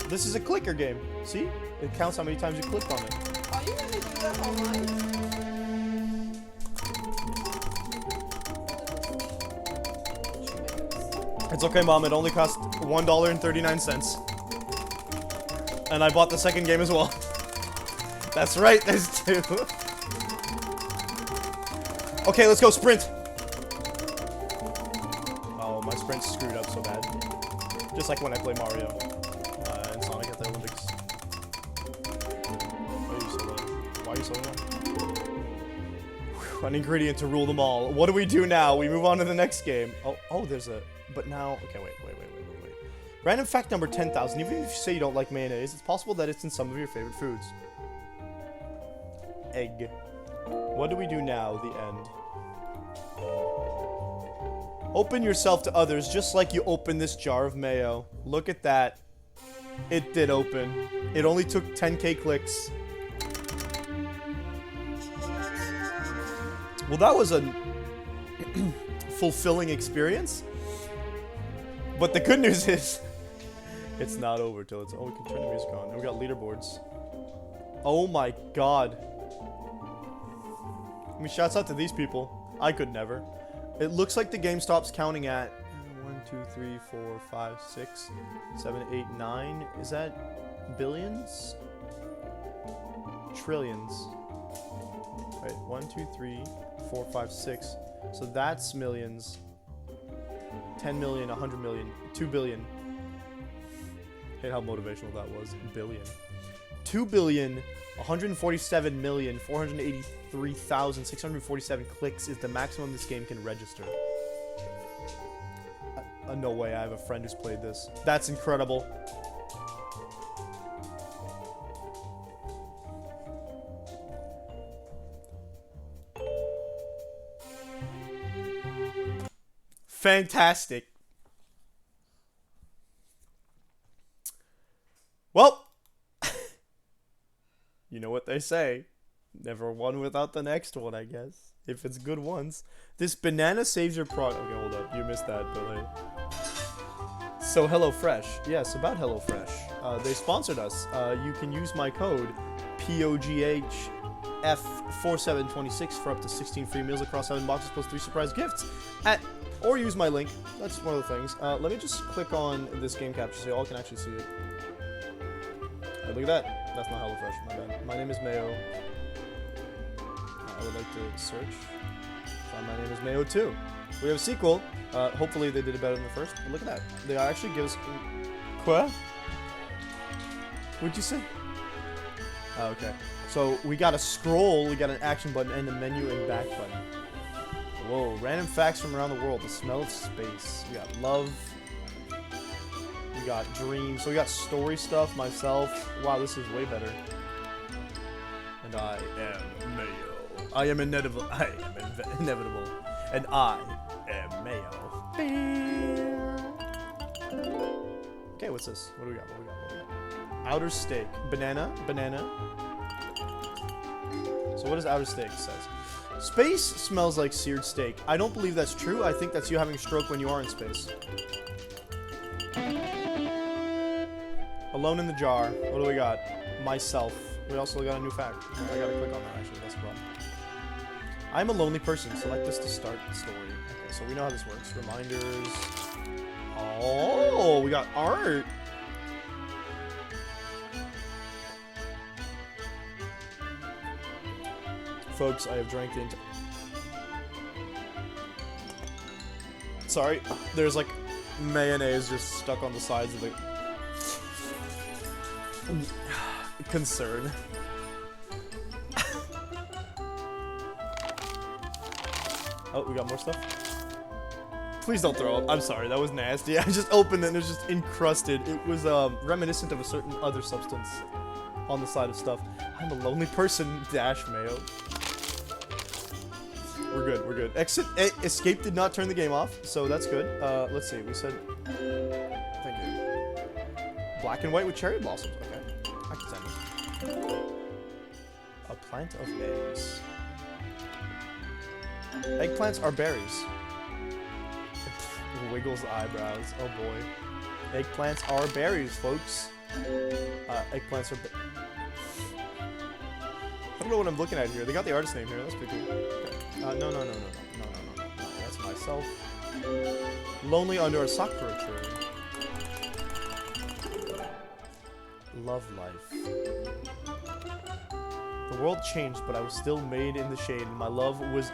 This is a clicker game. See? It counts how many times you clicked on it. Are you gonna do that online? It's okay, Mom. It only cost $1.39. And I bought the second game as well. That's right. There's two. Okay, let's go sprint. Oh, my sprint's screwed up so bad. Just like when I play Mario. And Sonic at the Olympics. Why are you so low? An ingredient to rule them all. What do we do now? We move on to the next game. Oh, there's a... But now... Okay, wait. Random fact number 10,000. Even if you say you don't like mayonnaise, it's possible that it's in some of your favorite foods. Egg. What do we do now? The end. Open yourself to others just like you open this jar of mayo. Look at that. It did open. It only took 10k clicks. Well, that was a fulfilling experience. But the good news is, it's not over till it's... Oh, we can turn the music on. And we got leaderboards. Oh my god. I mean, shouts out to these people. I could never. It looks like the game stops counting at 1, 2, 3, 4, 5, 6, 7, 8, 9. Is that billions? Trillions. Wait, 1, 2, 3, 4, 5, 6. So that's millions. 10 million, 100 million, 2 billion. Hate how motivational that was. Billion. 2 billion, 147,483,647 clicks is the maximum this game can register. No way, I have a friend who's played this. That's incredible. Fantastic. Well, you know what they say. Never one without the next one, I guess. If it's good ones. This banana saves your product. Okay, hold up. You missed that, Billy. So, HelloFresh. Yes, about HelloFresh. They sponsored us. You can use my code, POGHF4726 for up to 16 free meals across 7 boxes plus 3 surprise gifts or use my link. That's one of the things. Let me just click on this game capture so y'all can actually see it. Look at that. That's not HelloFresh, my bad. My name is Mayo. I would like to search. Find my name is Mayo 2. We have a sequel. Hopefully they did it better than the first. But look at that. They actually give us... Quoi? What'd you say? Oh, okay. So we got a scroll, we got an action button, and a menu and back button. Whoa, random facts from around the world. The smell of space. We got love. We got dreams. So we got story stuff, myself. Wow, this is way better. And I am Mayo. I am inevitable. I am inevitable. And I am Mayo. Okay, what's this? What do we got? What do we got? What do we got? Outer steak. Banana. Banana. So what does outer steak says? Space smells like seared steak. I don't believe that's true. I think that's you having a stroke when you are in space. Alone in the jar. What do we got? Myself. We also got a new fact. I gotta click on that actually. That's the problem. I'm a lonely person. Select this to start the story. Okay, so we know how this works. Reminders. Oh, we got art. Folks, I have drank the entire... Sorry, there's like mayonnaise just stuck on the sides of the... concern. Oh, we got more stuff? Please don't throw up. I'm sorry, that was nasty. I just opened it and it was just encrusted. It was reminiscent of a certain other substance on the side of stuff. I'm a lonely person, dash mayo. We're good, we're good. Escape did not turn the game off, so that's good. Let's see, we said... Thank you. Black and white with cherry blossoms, okay. I can send it. A plant of eggs. Eggplants are berries. Wiggles eyebrows. Oh boy. Eggplants are berries, folks. Eggplants are... I don't know what I'm looking at here. They got the artist name here. That's pretty cool. Okay. No. That's myself. Lonely under a sakura tree. Love life. The world changed, but I was still made in the shade. My love was...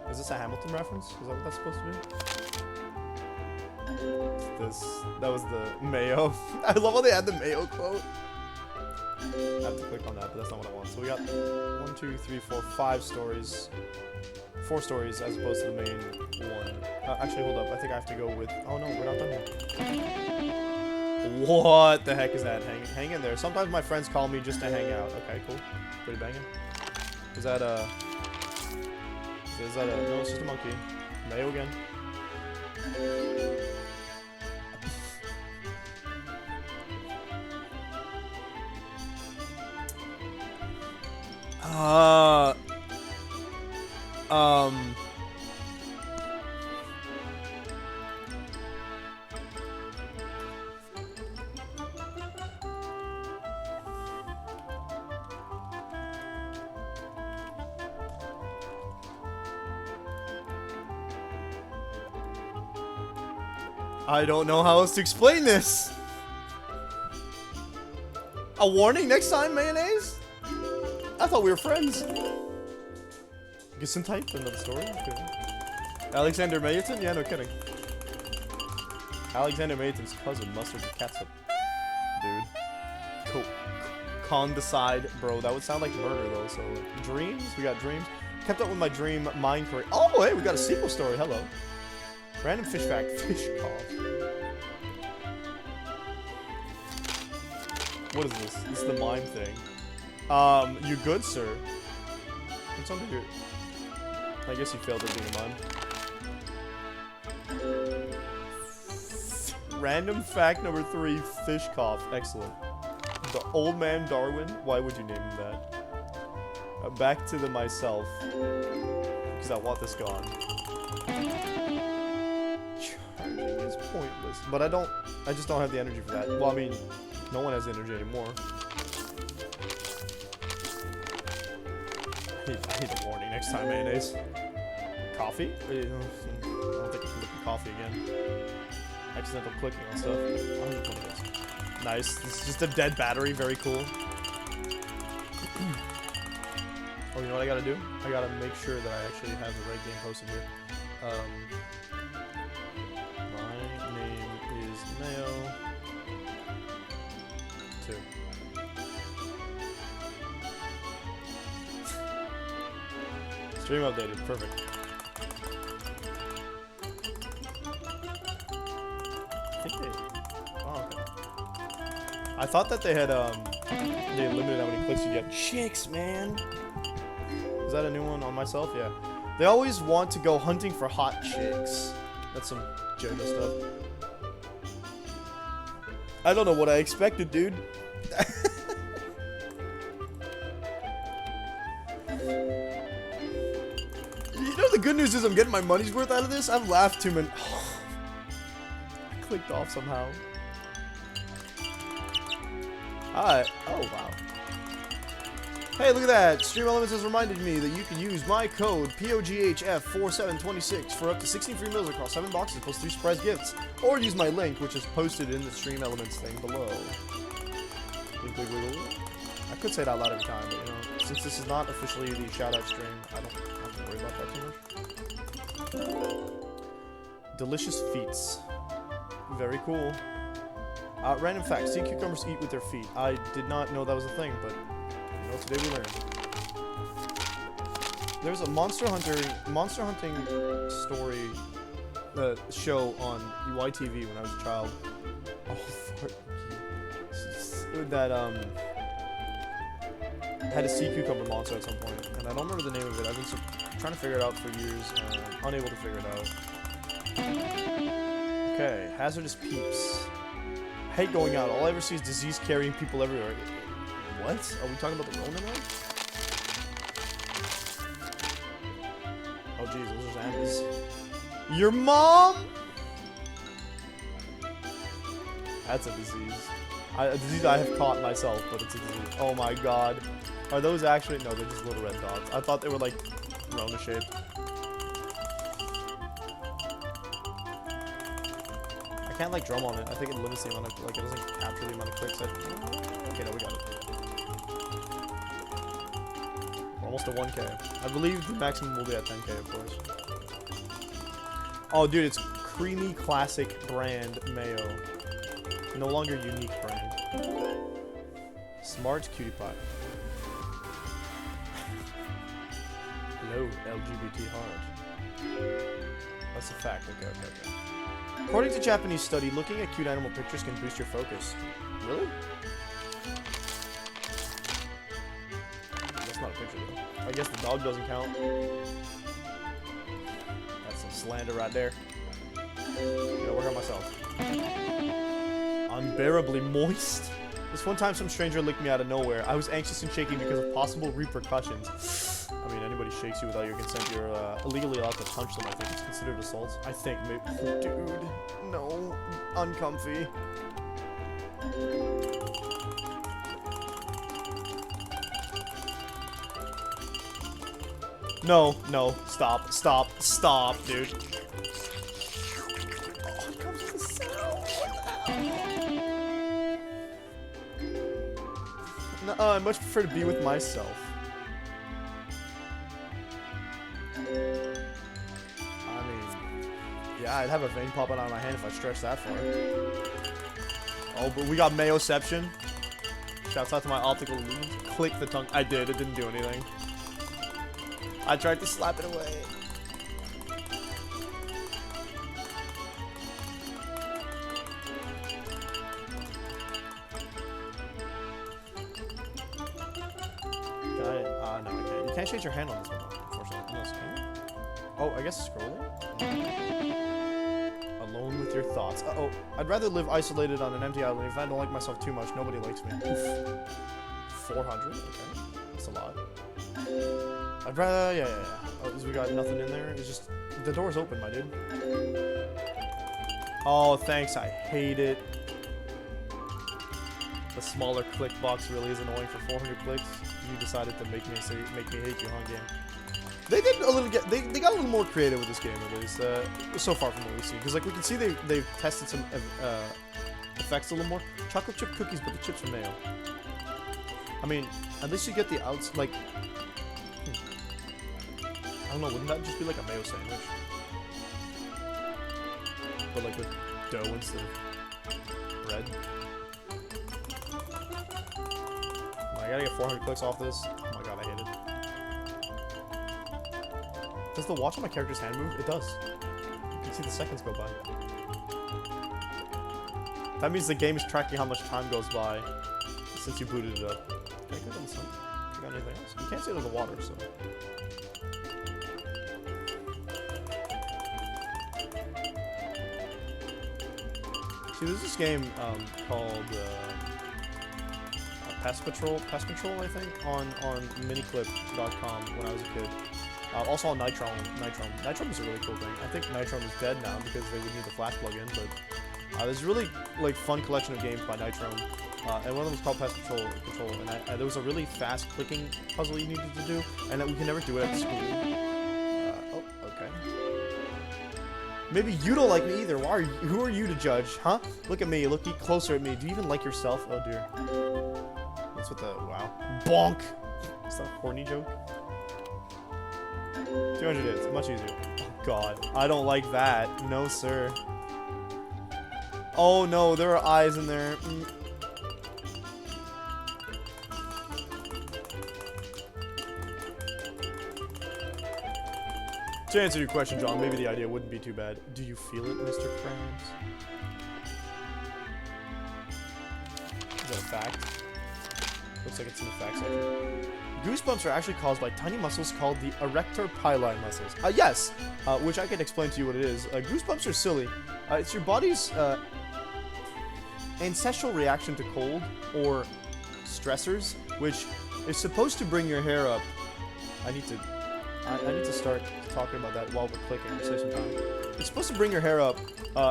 Is this a Hamilton reference? Is that what that's supposed to be? That was the mayo. I love how they had the mayo quote. I have to click on that, but that's not what I want. So we got 1, 2, 3, 4, 5 stories. 4 stories as opposed to the main one. Actually, hold up. I think I have to go with... Oh no, we're not done yet. What the heck is that? Hang in there. Sometimes my friends call me just to hang out. Okay, cool. Pretty banging. Is that a... No, it's just a monkey. Mayo again. I don't know how else to explain this. A warning next time, mayonnaise? I thought we were friends. Gesundheit, another story. Okay. Alexander Mayton? Yeah, no kidding. Alexander Mayton's cousin, mustard and catsup. Dude. Condicide, bro. That would sound like murder though. So dreams, we got dreams. Kept up with my dream mind career. Oh, hey, we got a sequel story. Hello. Random fish fact. Fish cough. What is this? This is the mime thing. You good, sir? What's under here? I guess you failed at being a mime. Random fact number 3, fish cough. Excellent. The old man Darwin? Why would you name him that? Back to the myself. Because I want this gone. Charging is pointless. But I just don't have the energy for that. Well, I mean, no one has energy anymore. I need a warning next time, mayonnaise. Coffee? I don't think I can look at coffee again. Accidental clicking on stuff. Nice. This is just a dead battery. Very cool. Oh, you know what I gotta do? I gotta make sure that I actually have the right game posted here. My name is Mayo. 2. Stream updated. Perfect. I think they... Oh, okay. I thought that they had, they limited how many clicks you get. Chicks, man! Is that a new one on myself? Yeah. They always want to go hunting for hot chicks. That's some JoJo stuff. I don't know what I expected, dude. You know, the good news is I'm getting my money's worth out of this. I've laughed too many. I clicked off somehow. Alright. Oh, wow. Hey, look at that. Stream Elements has reminded me that you can use my code POGHF4726 for up to 16 free meals across 7 boxes plus 3 surprise gifts. Or use my link, which is posted in the Stream Elements thing below. Wink, wink, wiggle. I could say it out loud every time, but you know, since this is not officially the shout-out stream, I don't have to worry about that too much. Delicious feats. Very cool. Random fact, sea cucumbers eat with their feet. I did not know that was a thing, but you know, today we learned. There's a monster hunting story show on YTV when I was a child. Oh, fuck you. That had a sea cucumber monster at some point, and I don't remember the name of it. I've been trying to figure it out for years, and unable to figure it out. Okay, hazardous peeps. I hate going out. All I ever see is disease-carrying people everywhere. What? Are we talking about the Rona now? Oh, jeez, those are zombies. Your mom? That's a disease. A disease I have caught myself, but it's a disease. Oh my god. Are those actually? No, they're just little red dots. I thought they were like Rona shaped. I can't like drum on it. I think it limits the amount of, like, it doesn't capture the amount of clicks. Okay, no, we got it. We're almost at 1K. I believe the maximum will be at 10K, of course. Oh, dude, it's creamy classic brand mayo. No longer unique brand. Smart cutie pie. Hello, LGBT hard. That's a fact. Okay. According to Japanese study, looking at cute animal pictures can boost your focus. Really? That's not a picture, though. I guess the dog doesn't count. That's some slander right there. Gotta work on myself. Unbearably moist. This one time some stranger licked me out of nowhere. I was anxious and shaking because of possible repercussions. I mean, anybody shakes you without your consent, you're illegally allowed to punch them. I think it's considered assault. I think, maybe. Dude, no. Uncomfy. No. Stop, dude. Oh, it comes with the sound. No, I much prefer to be with myself. Yeah, I'd have a vein popping out of my hand if I stretched that far. Oh, but we got Mayoception. Shouts out to my optical illusions. Click the tongue. I did. It didn't do anything. I tried to slap it away. Got it. No, okay. You can't shake your hand on this one, unfortunately. Unless, can you? Oh, I guess scrolling? Alone with your thoughts. Uh-oh. I'd rather live isolated on an empty island. If I don't like myself too much, nobody likes me. Oof. 400? Okay. That's a lot. I'd rather... Yeah. Oh, we got nothing in there. It's just... The door's open, my dude. Oh, thanks. I hate it. The smaller click box really is annoying for 400 clicks. You decided to make me hate you, huh, game? They did a little they got a little more creative with this game, at least so far from what we've seen. Because like we can see they've tested some effects a little more. Chocolate chip cookies, but the chips are mayo. I mean, at least you get the outs like. I don't know. Wouldn't that just be like a mayo sandwich? But like with dough instead of bread. I gotta get 400 clicks off this. Oh my god, I hate it. Does the watch on my character's hand move? It does. You can see the seconds go by. That means the game is tracking how much time goes by since you booted it up. Can I click on the sun? You got anything else? You can't see it in the water, so. See, there's this game called Pest Patrol, I think, on miniclip.com when I was a kid. Also on Nitron. Nitron is a really cool thing. I think Nitron is dead now because they would need the Flash plugin, but there's a really like fun collection of games by Nitron. And one of them was called Pest Patrol, and there was a really fast clicking puzzle you needed to do, and that we can never do it at school. Oh, okay. Maybe you don't like me either. Who are you to judge, huh? Look at me. Look closer at me. Do you even like yourself? Oh dear. That's what the wow. Bonk. Is that a horny joke? 200 hits. Much easier. Oh god. I don't like that. No, sir. Oh no, there are eyes in there. To answer your question, John, maybe the idea wouldn't be too bad. Do you feel it, Mr. Krabs? Is that a fact? Looks like it's in the fact section. Goosebumps are actually caused by tiny muscles called the erector pili muscles. Yes! Which I can explain to you what it is. Goosebumps are silly. It's your body's ancestral reaction to cold or stressors, which is supposed to bring your hair up. I need to start talking about that while we're clicking. Save some time. It's supposed to bring your hair up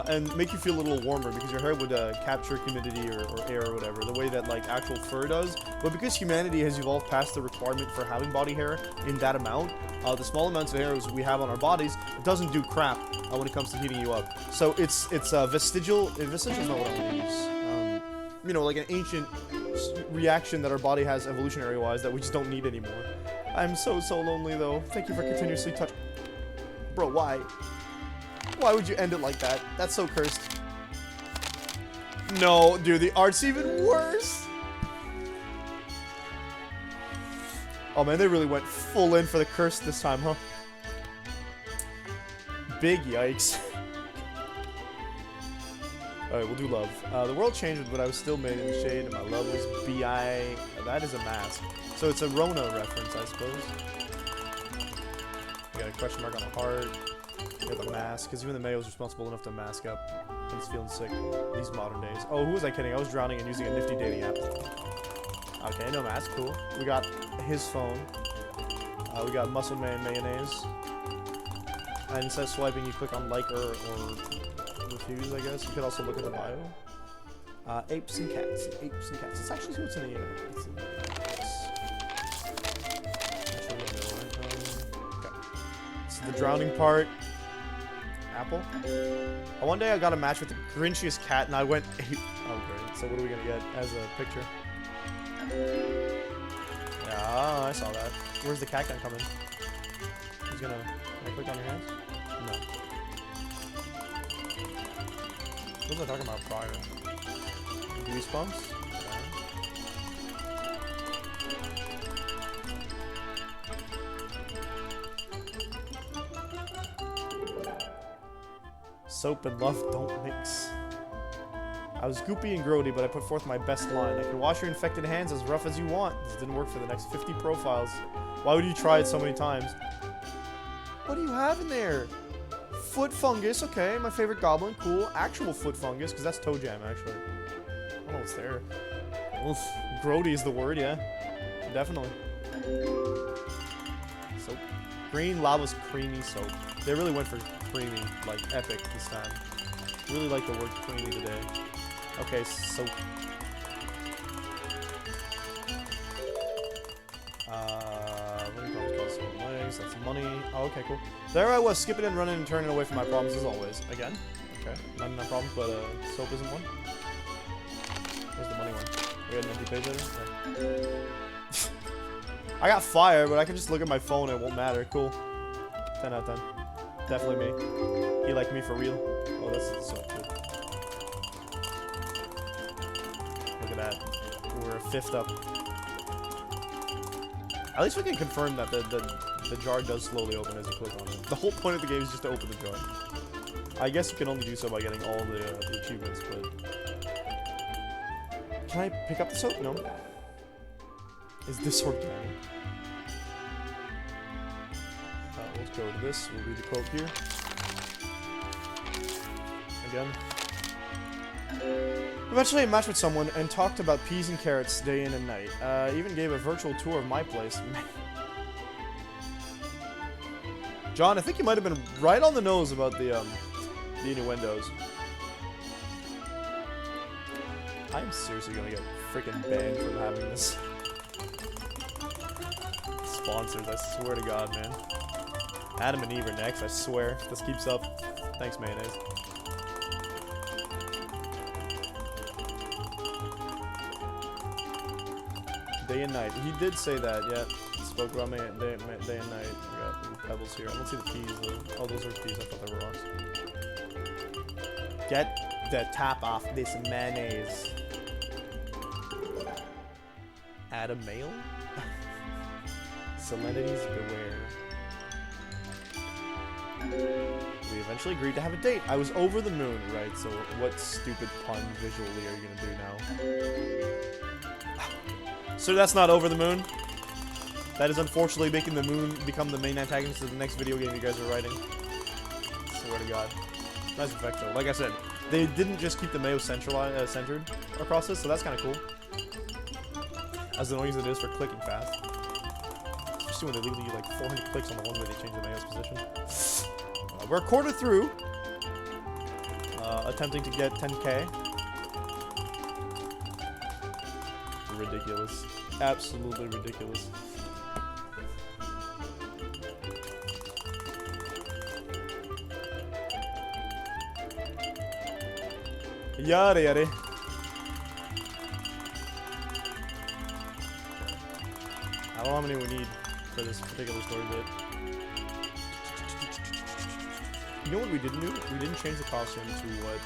and make you feel a little warmer because your hair would capture humidity or air or whatever, the way that like actual fur does. But because humanity has evolved past the requirement for having body hair in that amount, the small amounts of hairs we have on our bodies, it doesn't do crap when it comes to heating you up. So it's vestigial. Vestigial is not what I'm gonna use. You know, like an ancient reaction that our body has evolutionary-wise that we just don't need anymore. I'm so lonely though. Thank you for continuously touching. Bro, why? Why would you end it like that? That's so cursed. No, dude, the art's even worse. Oh man, they really went full in for the curse this time, huh? Big yikes. Alright, we'll do love. The world changed, but I was still made in the shade, and my love was B.I. That is a mask. So it's a Rona reference, I suppose. You got a question mark on the heart. You got the mask, because even the Mayo's responsible enough to mask up when he's feeling sick these modern days. Oh, who was I kidding? I was drowning and using a nifty dating app. Okay, no mask, cool. We got his phone. We got Muscle Man Mayonnaise. And instead of swiping, you click on like or refuse, I guess. You could also look at the bio. Apes and cats. Apes and cats. Let's actually see what's in the okay. So the drowning part. Apple. One day I got a match with the grinchiest cat and I went ape. Oh great. So what are we gonna get as a picture? Yeah, I saw that. Where's the cat gonna come in? He's gonna... Can I click on your hands? No. What was I talking about prior? Goosebumps? Soap and love don't mix. I was goopy and grody, but I put forth my best line. I can wash your infected hands as rough as you want. This didn't work for the next 50 profiles. Why would you try it so many times? What do you have in there? Foot fungus, okay. My favorite goblin, cool. Actual foot fungus, because that's toe jam, actually. I don't know what's there. Oof. Grody is the word, yeah. Definitely. Soap. Green lava's creamy soap. They really went for creamy, like epic this time. Really like the word creamy today. Okay, soap. What do you call it? Soap legs, that's money. Oh, okay, cool. There I was, skipping and running and turning away from my problems as always. Again. Okay, not problems, but soap isn't one. Where's the money one? We got an empty page there? Okay. I got fire, but I can just look at my phone and it won't matter. Cool. 10 out of 10. Definitely me. He liked me for real. Oh, that's so cool. Look at that. We're a fifth up. At least we can confirm that the jar does slowly open as you click on it. The whole point of the game is just to open the jar. I guess you can only do so by getting all the achievements, but... Can I pick up the soap? No. Is this organic? Let's go to this. We'll read the quote here. Again. Eventually I matched with someone and talked about peas and carrots day in and night. Even gave a virtual tour of my place. John, I think you might have been right on the nose about the innuendos. I'm seriously gonna get freaking banned from having this. Sponsors, I swear to God, man. Adam and Eve are next, I swear. If this keeps up. Thanks, Mayonnaise. Day and night. He did say that, yeah. Spoke about day and night. I got pebbles here. I don't see the peas, though. Oh, those are peas. I thought they were rocks. Get the top off this mayonnaise. Add a male? Selenities beware. We eventually agreed to have a date. I was over the moon, right? So what stupid pun visually are you gonna do now? So that's not over the moon? That is unfortunately making the moon become the main antagonist of the next video game you guys are writing. Swear to God. Nice effect though. Like I said, they didn't just keep the mayo centered across this, so that's kind of cool. As annoying as it is for clicking fast. Especially when they leave you like 400 clicks on the one where they change the mayo's position. We're a quarter through. Attempting to get 10k. Ridiculous. Absolutely ridiculous. Yada yada. I don't know how many we need for this particular story bit. You know what we didn't do? We didn't change the costume to what,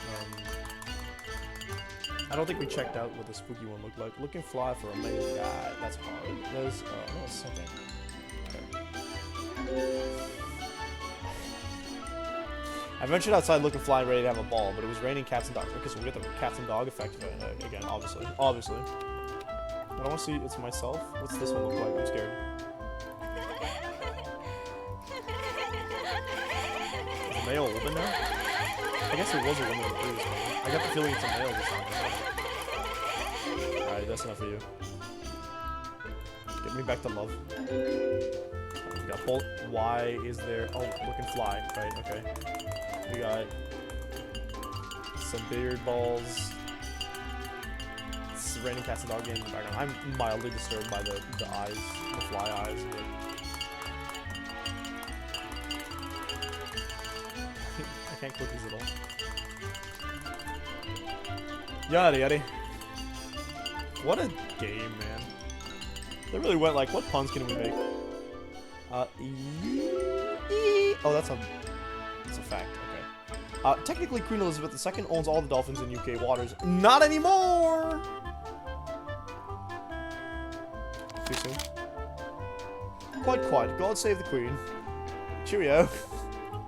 I don't think we checked out what the spooky one looked like. Looking fly for a male guy. That's hard. There's, no, it's something. Okay. I ventured outside looking fly and ready to have a ball, but it was raining cats and dogs. Okay, so we get the cats and dog effect again, obviously. Obviously. I don't want to see it's myself. What's this one look like? I'm scared. Is the male open now? I guess it was a woman in the previous one. I got the feeling it's a male this time. Alright, that's enough for you. Get me back to love. We got bolt. Why is there... Oh, looking fly. Right, okay. We got some beard balls. It's raining cats and dog game in the background. I'm mildly disturbed by the eyes, the fly eyes. But I can't click these at all. Yada yada. What a game, man. They really went like, what puns can we make? Oh, that's a fact. Okay. Technically, Queen Elizabeth II owns all the dolphins in UK waters. Not anymore. Too soon. Quite quiet. God save the Queen. Cheerio.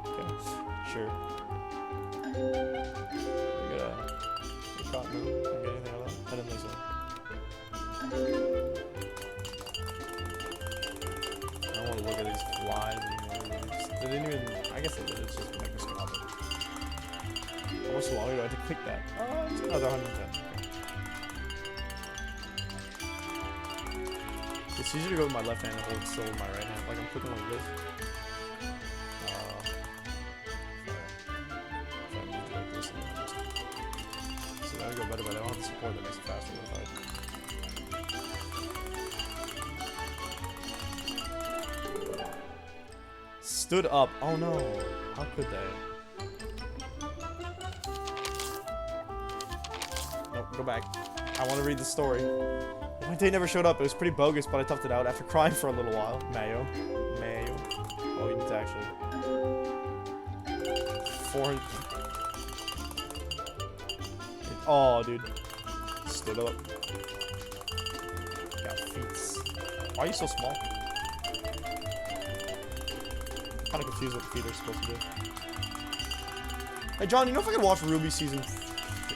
Okay. Sure. You got caught now? Can you get anything out of that? I didn't think so. I don't want to look at these flies anymore. They didn't even. I guess they did. It's just microscopic. How much longer do I have to click that? It's another 110. Okay. It's easier to go with my left hand and hold it still with my right hand. Like I'm clicking like this. If I move like this, and then just. So that would go better, but I don't have the support that makes it faster if I. Stood up. Oh no. How could they? Nope, go back. I want to read the story. My day never showed up. It was pretty bogus, but I toughed it out after crying for a little while. Mayo. Mayo. Oh, you need to actually. 400. Oh, dude. Stood up. Got feet. Why are you so small? Kind of confused what the feet are supposed to do. Hey John, you know if I could watch Ruby season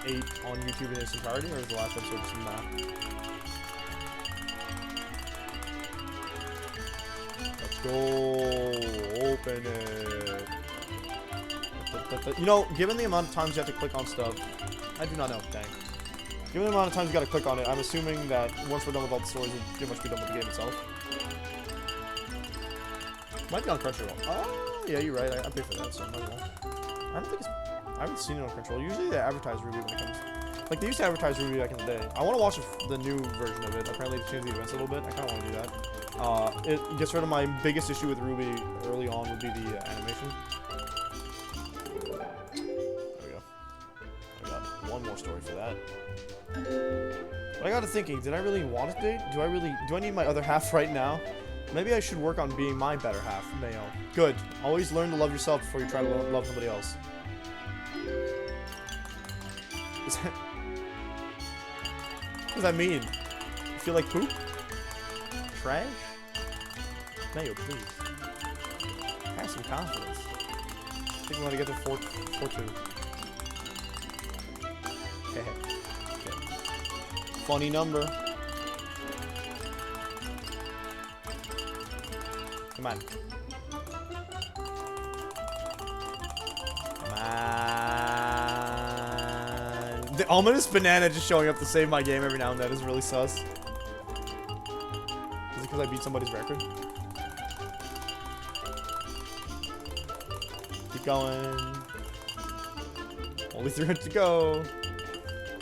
8 on YouTube in its entirety, or is the last episode just nah? Let's go. Open it. You know, given the amount of times you have to click on stuff, I do not know. Dang. Given the amount of times you gotta click on it, I'm assuming that once we're done with all the stories, we'll pretty much be done with the game itself. Might be on Crunchyroll. Oh, yeah, you're right. I pay for that, so I might as well. I don't think it's... I haven't seen it on Crunchyroll. Usually they advertise RWBY when it comes... Like, they used to advertise RWBY back in the day. I want to watch the new version of it. Apparently they changed the events a little bit. I kind of want to do that. It gets rid of my biggest issue with RWBY early on would be the animation. There we go. I got one more story for that. But I got to thinking, did I really want to date? Do I need my other half right now? Maybe I should work on being my better half, Mayo. Good. Always learn to love yourself before you try to love somebody else. What does that mean? You feel like poop? Trash? Mayo, please. Have some confidence. I think we want to get to 4-2. Okay. Funny number. Come on. Come on. The ominous banana just showing up to save my game every now and then is really sus. Is it because I beat somebody's record? Keep going. Only 300 to go.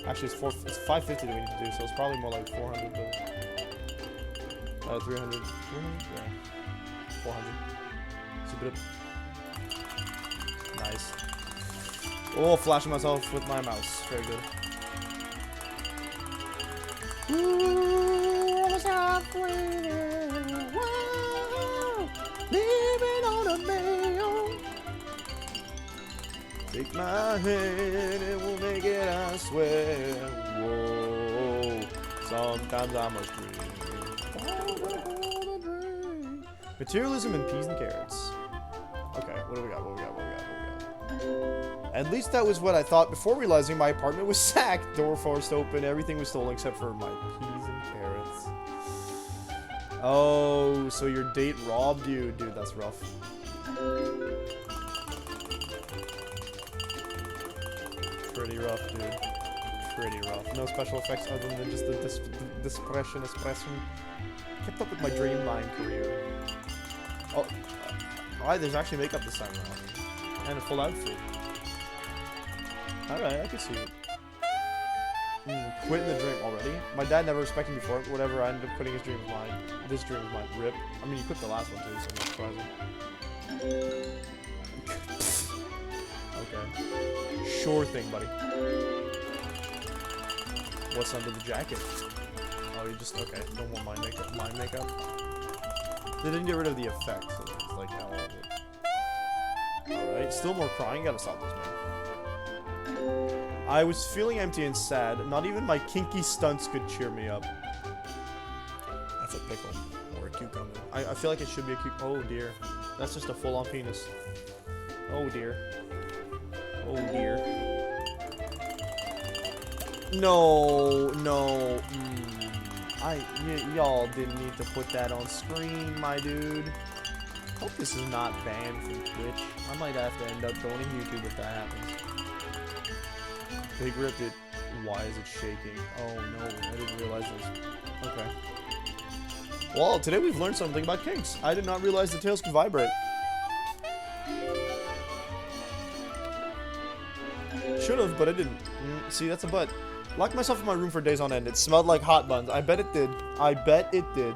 Actually, it's 550 that we need to do, so it's probably more like 400. But 300. 300? Yeah. 400. Super up. Nice. Oh, flashing myself with my mouse. Very good. Ooh, almost halfway there. Wow. Living on a mayo. Take my hand and we'll make it, I swear. Whoa. Sometimes I must dream. Materialism and peas and carrots. Okay, what do we got? At least that was what I thought before realizing my apartment was sacked. Door forced open, everything was stolen except for my peas and carrots. Oh, so your date robbed you? Dude, that's rough. Pretty rough, dude. Pretty rough. No special effects other than just the expression. Kept up with my dreamline career. Oh, alright, there's actually makeup this time around. And a full outfit. Alright, I can see it. Quitting the dream already? My dad never respected me for it. Whatever, I ended up quitting his dream of mine. This dream of mine. Rip. I mean, you quit the last one too, so not surprising. Okay. Sure thing, buddy. What's under the jacket? Oh, you just... Okay, don't want my makeup. My makeup? They didn't get rid of the effect, so it's like how all of it. Alright, still more crying. Gotta stop this, man. I was feeling empty and sad. Not even my kinky stunts could cheer me up. That's a pickle. Or a cucumber. I feel like it should be a cucumber. Oh, dear. That's just a full-on penis. Oh, dear. Oh, dear. No. Y'all didn't need to put that on screen, my dude. Hope this is not banned from Twitch. I might have to end up joining YouTube if that happens. Big ripped it. Why is it shaking? Oh no, I didn't realize this. Okay. Well, today we've learned something about kinks. I did not realize the tails could vibrate. Should've, but I didn't. See, that's a but. Locked myself in my room for days on end. It smelled like hot buns. I bet it did. I bet it did.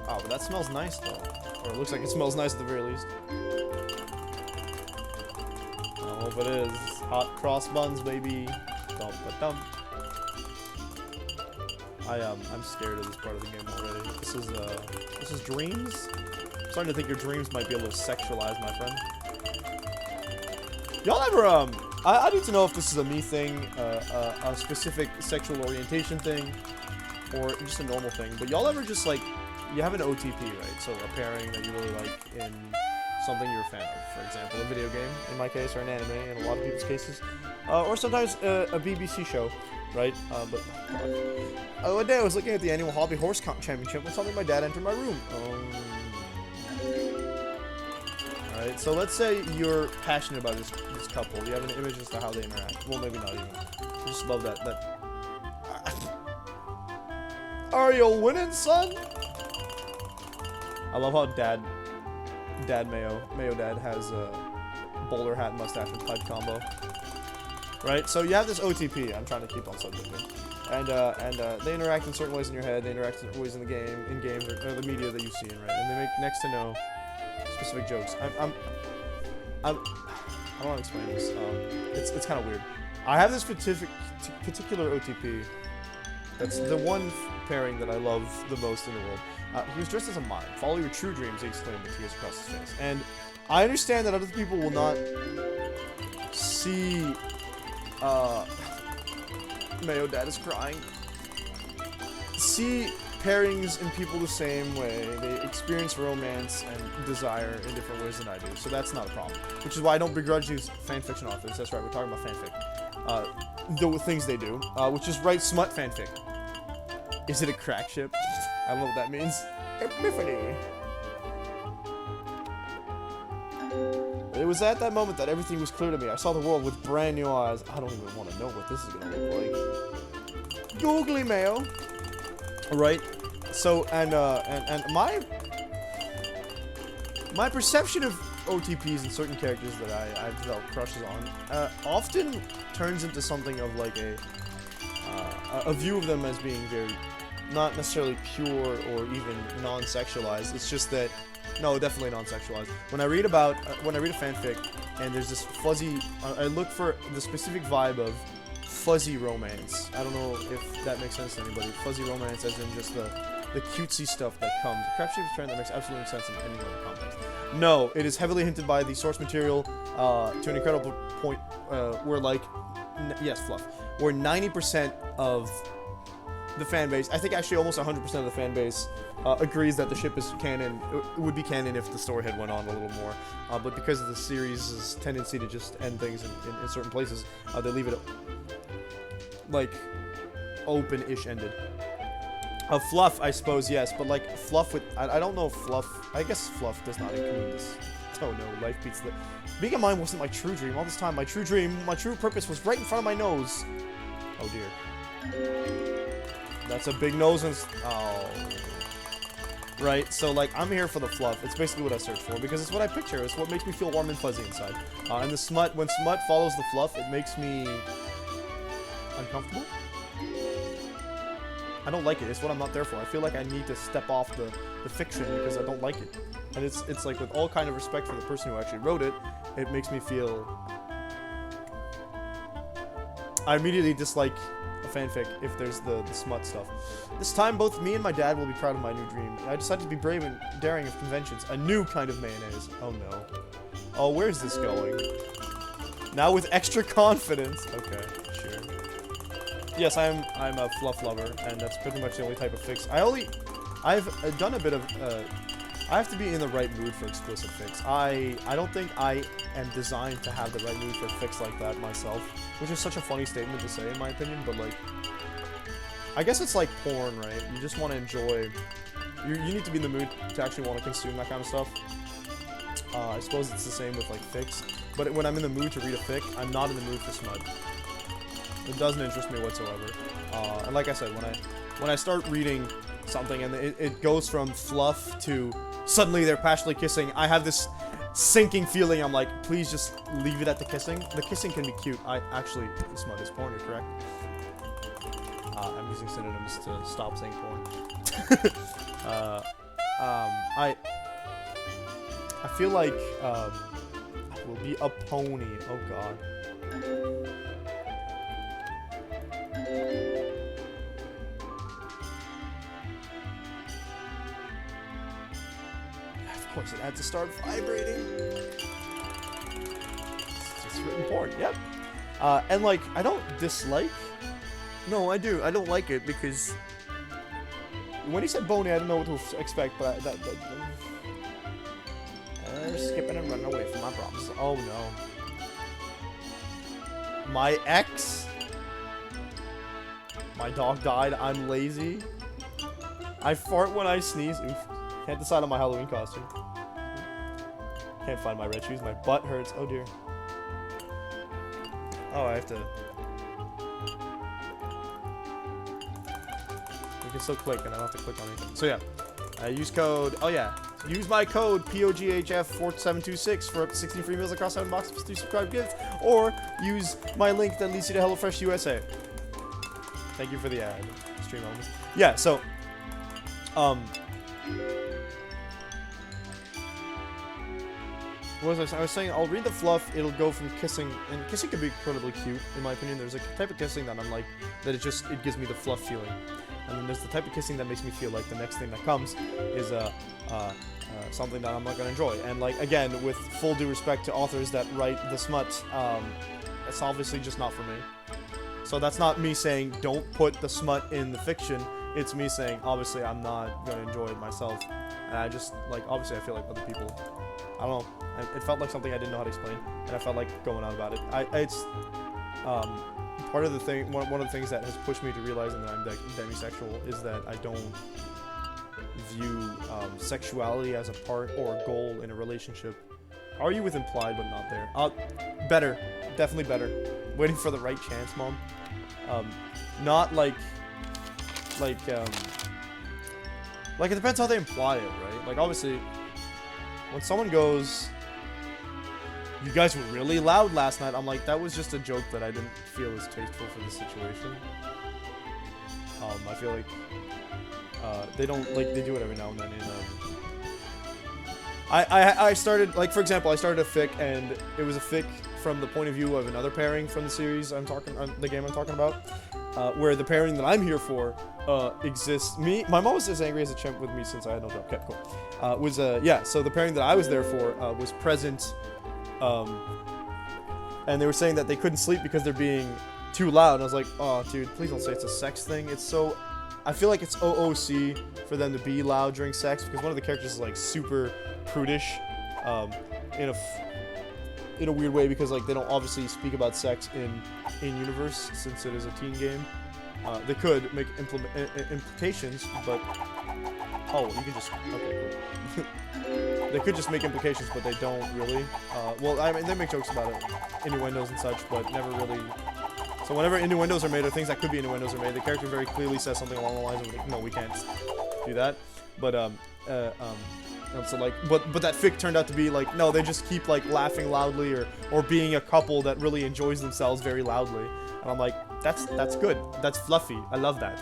Oh, but that smells nice, though. Or it looks like it smells nice at the very least. I hope it is. Hot cross buns, baby. Dump-a-dump. I'm scared of this part of the game already. This is dreams? I'm starting to think your dreams might be a little sexualized, my friend. Y'all ever, I need to know if this is a me thing, a specific sexual orientation thing, or just a normal thing, but y'all ever just, like, you have an OTP, right? So a pairing that you really like in something you're a fan of. For example, a video game, in my case, or an anime, in a lot of people's cases. Or sometimes a BBC show, right? But, one day I was looking at the annual Hobby Horse Championship when suddenly my dad entered my room. right? So let's say you're passionate about this couple. You have an image as to how they interact. Well, maybe not even. You just love that. Are you winning, son? I love how Dad Mayo Dad has a bowler hat, mustache, and pipe combo. Right? So you have this OTP. I'm trying to keep on subject here. And they interact in certain ways in your head. They interact in ways in the game, in games, or the media that you've seen, right? And they make next to no specific jokes. I don't want to explain this. It's kind of weird. I have this particular OTP. That's the one pairing that I love the most in the world. He was dressed as a mime. Follow your true dreams, he exclaimed with tears across his face. And I understand that other people will not see. Mayo Dad is crying. See pairings in people the same way. They experience romance and desire in different ways than I do. So that's not a problem. Which is why I don't begrudge these fanfiction authors. That's right, we're talking about fanfic. The things they do, which is write smut fanfic. Is it a crack ship? I don't know what that means. Epiphany. It was at that moment that everything was clear to me. I saw the world with brand new eyes. I don't even want to know what this is gonna look like. Googly Mayo. Alright. So, and my perception of OTPs and certain characters that I've developed crushes on, often turns into something of like a view of them as being very, not necessarily pure or even non-sexualized. It's just that, no, definitely non-sexualized. When I read a fanfic, and there's this fuzzy, I look for the specific vibe of fuzzy romance. I don't know if that makes sense to anybody. Fuzzy romance as in just the cutesy stuff that comes. A crap shape trend that makes absolutely sense in any other context. No, it is heavily hinted by the source material, to an incredible point, where like, yes, fluff, where 90% of the fan base, I think actually almost 100% of the fan base, agrees that the ship is canon. It would be canon if the story had went on a little more, but because of the series' tendency to just end things in certain places, they leave it like open-ish ended. Fluff, I suppose, yes, but like fluff with, I don't know if fluff, I guess fluff does not include this. Oh no, life beats the, being a mime wasn't my true dream. All this time, my true dream, my true purpose was right in front of my nose. Oh dear. That's a big nose and, oh. Right, so like, I'm here for the fluff. It's basically what I search for, because it's what I picture. It's what makes me feel warm and fuzzy inside. And the smut, when smut follows the fluff, it makes me uncomfortable. I don't like it. It's what I'm not there for. I feel like I need to step off the fiction because I don't like it. And it's like, with all kind of respect for the person who actually wrote it, it makes me feel, I immediately dislike a fanfic if there's the smut stuff. This time, both me and my dad will be proud of my new dream. I decided to be brave and daring of conventions. A new kind of mayonnaise. Oh no. Oh, where's this going? Now with extra confidence. Okay, sure. Yes, I'm a fluff lover, and that's pretty much the only type of fix. I've done a bit of, I have to be in the right mood for explicit fix. I don't think I am designed to have the right mood for a fix like that myself, which is such a funny statement to say in my opinion, but like, I guess it's like porn, right? You just want to enjoy, you need to be in the mood to actually want to consume that kind of stuff. I suppose it's the same with like fics, but when I'm in the mood to read a fic, I'm not in the mood for smut. It doesn't interest me whatsoever. And like I said, when I start reading something and it goes from fluff to suddenly they're passionately kissing, I have this sinking feeling. I'm like, please just leave it at the kissing. The kissing can be cute. Actually, smut is porn, you're correct. I'm using synonyms to stop saying porn. I feel like I will be a pony. Oh god. Of course, it had to start vibrating. It's just written porn. Yep. And like, I don't dislike. No, I do. I don't like it because when he said bony, I don't know what to expect. But they're skipping and running away from my problems. Oh no. My ex. My dog died. I'm lazy. I fart when I sneeze. Oof. Can't decide on my Halloween costume. Can't find my red shoes. My butt hurts. Oh dear. Oh, I have to. You can still click, and I don't have to click on anything. So yeah, use code. Oh yeah, use my code POGHF4726 for up to 16 free meals across 7 boxes, 3 subscribe gifts, or use my link that leads you to HelloFresh USA. Thank you for the ad. Stream elements. Yeah. So, what was I saying? I was saying I'll read the fluff. It'll go from kissing, and kissing can be incredibly cute in my opinion. There's a type of kissing that I'm like that it gives me the fluff feeling, and then there's the type of kissing that makes me feel like the next thing that comes is something that I'm not gonna enjoy. And like again, with full due respect to authors that write the smut, it's obviously just not for me. So that's not me saying don't put the smut in the fiction. It's me saying obviously I'm not gonna enjoy it myself, and I just like obviously I feel like other people. I don't know. It felt like something I didn't know how to explain, and I felt like going on about it. It's part of the thing. One of the things that has pushed me to realizing that I'm demisexual is that I don't view sexuality as a part or a goal in a relationship. Are you with implied but not there? Better, definitely better. Waiting for the right chance, mom. Not like it depends how they imply it, right? Like obviously. When someone goes, you guys were really loud last night, I'm like, that was just a joke that I didn't feel was tasteful for the situation. I feel like they don't, like, they do it every now and then. I started, like, for example, I started a fic, and it was a fic from the point of view of another pairing from the series the game I'm talking about, where the pairing that I'm here for exists. My mom was as angry as a chimp with me since I had no job. Okay, cool. Yeah, so the pairing that I was there for was present, and they were saying that they couldn't sleep because they're being too loud, and I was like, oh, dude, please don't say it's a sex thing. It's so, I feel like it's OOC for them to be loud during sex, because one of the characters is, like, super prudish, in a weird way, because, like, they don't obviously speak about sex in universe, since it is a teen game. They could make implications, but... Oh, you can just... Okay, cool. They could just make implications, but they don't really. Well, I mean, they make jokes about it, innuendos and such, but never really... So whenever innuendos are made, or things that could be innuendos are made, the character very clearly says something along the lines of, like, no, we can't do that. But, so like, but that fic turned out to be like, no, they just keep like laughing loudly or being a couple that really enjoys themselves very loudly, and I'm like, that's good, that's fluffy, I love that.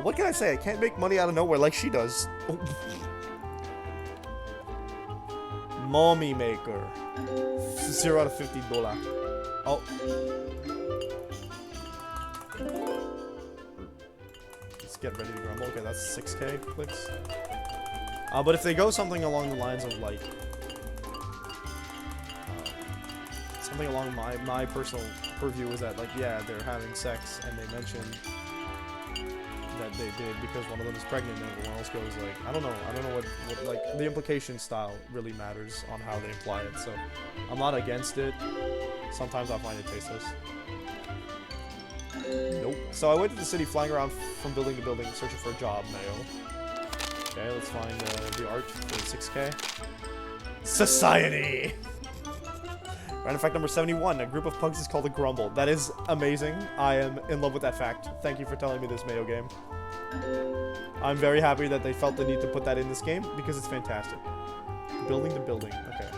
What can I say? I can't make money out of nowhere like she does. Mommy maker, 0 out of $50. Oh. Let's get ready to grumble. Okay, that's 6K clicks. But if they go something along the lines of, like, something along my personal purview is that, like, yeah, they're having sex, and they mention that they did because one of them is pregnant, and everyone else goes, like, I don't know what like, the implication style really matters on how they imply it, so I'm not against it. Sometimes I find it tasteless. Nope. So I went to the city flying around from building to building searching for a job, Mayo. Okay, let's find the art for 6K. Society! Random fact number 71. A group of pugs is called a grumble. That is amazing. I am in love with that fact. Thank you for telling me this, Mayo game. I'm very happy that they felt the need to put that in this game because it's fantastic. Building to building. Okay.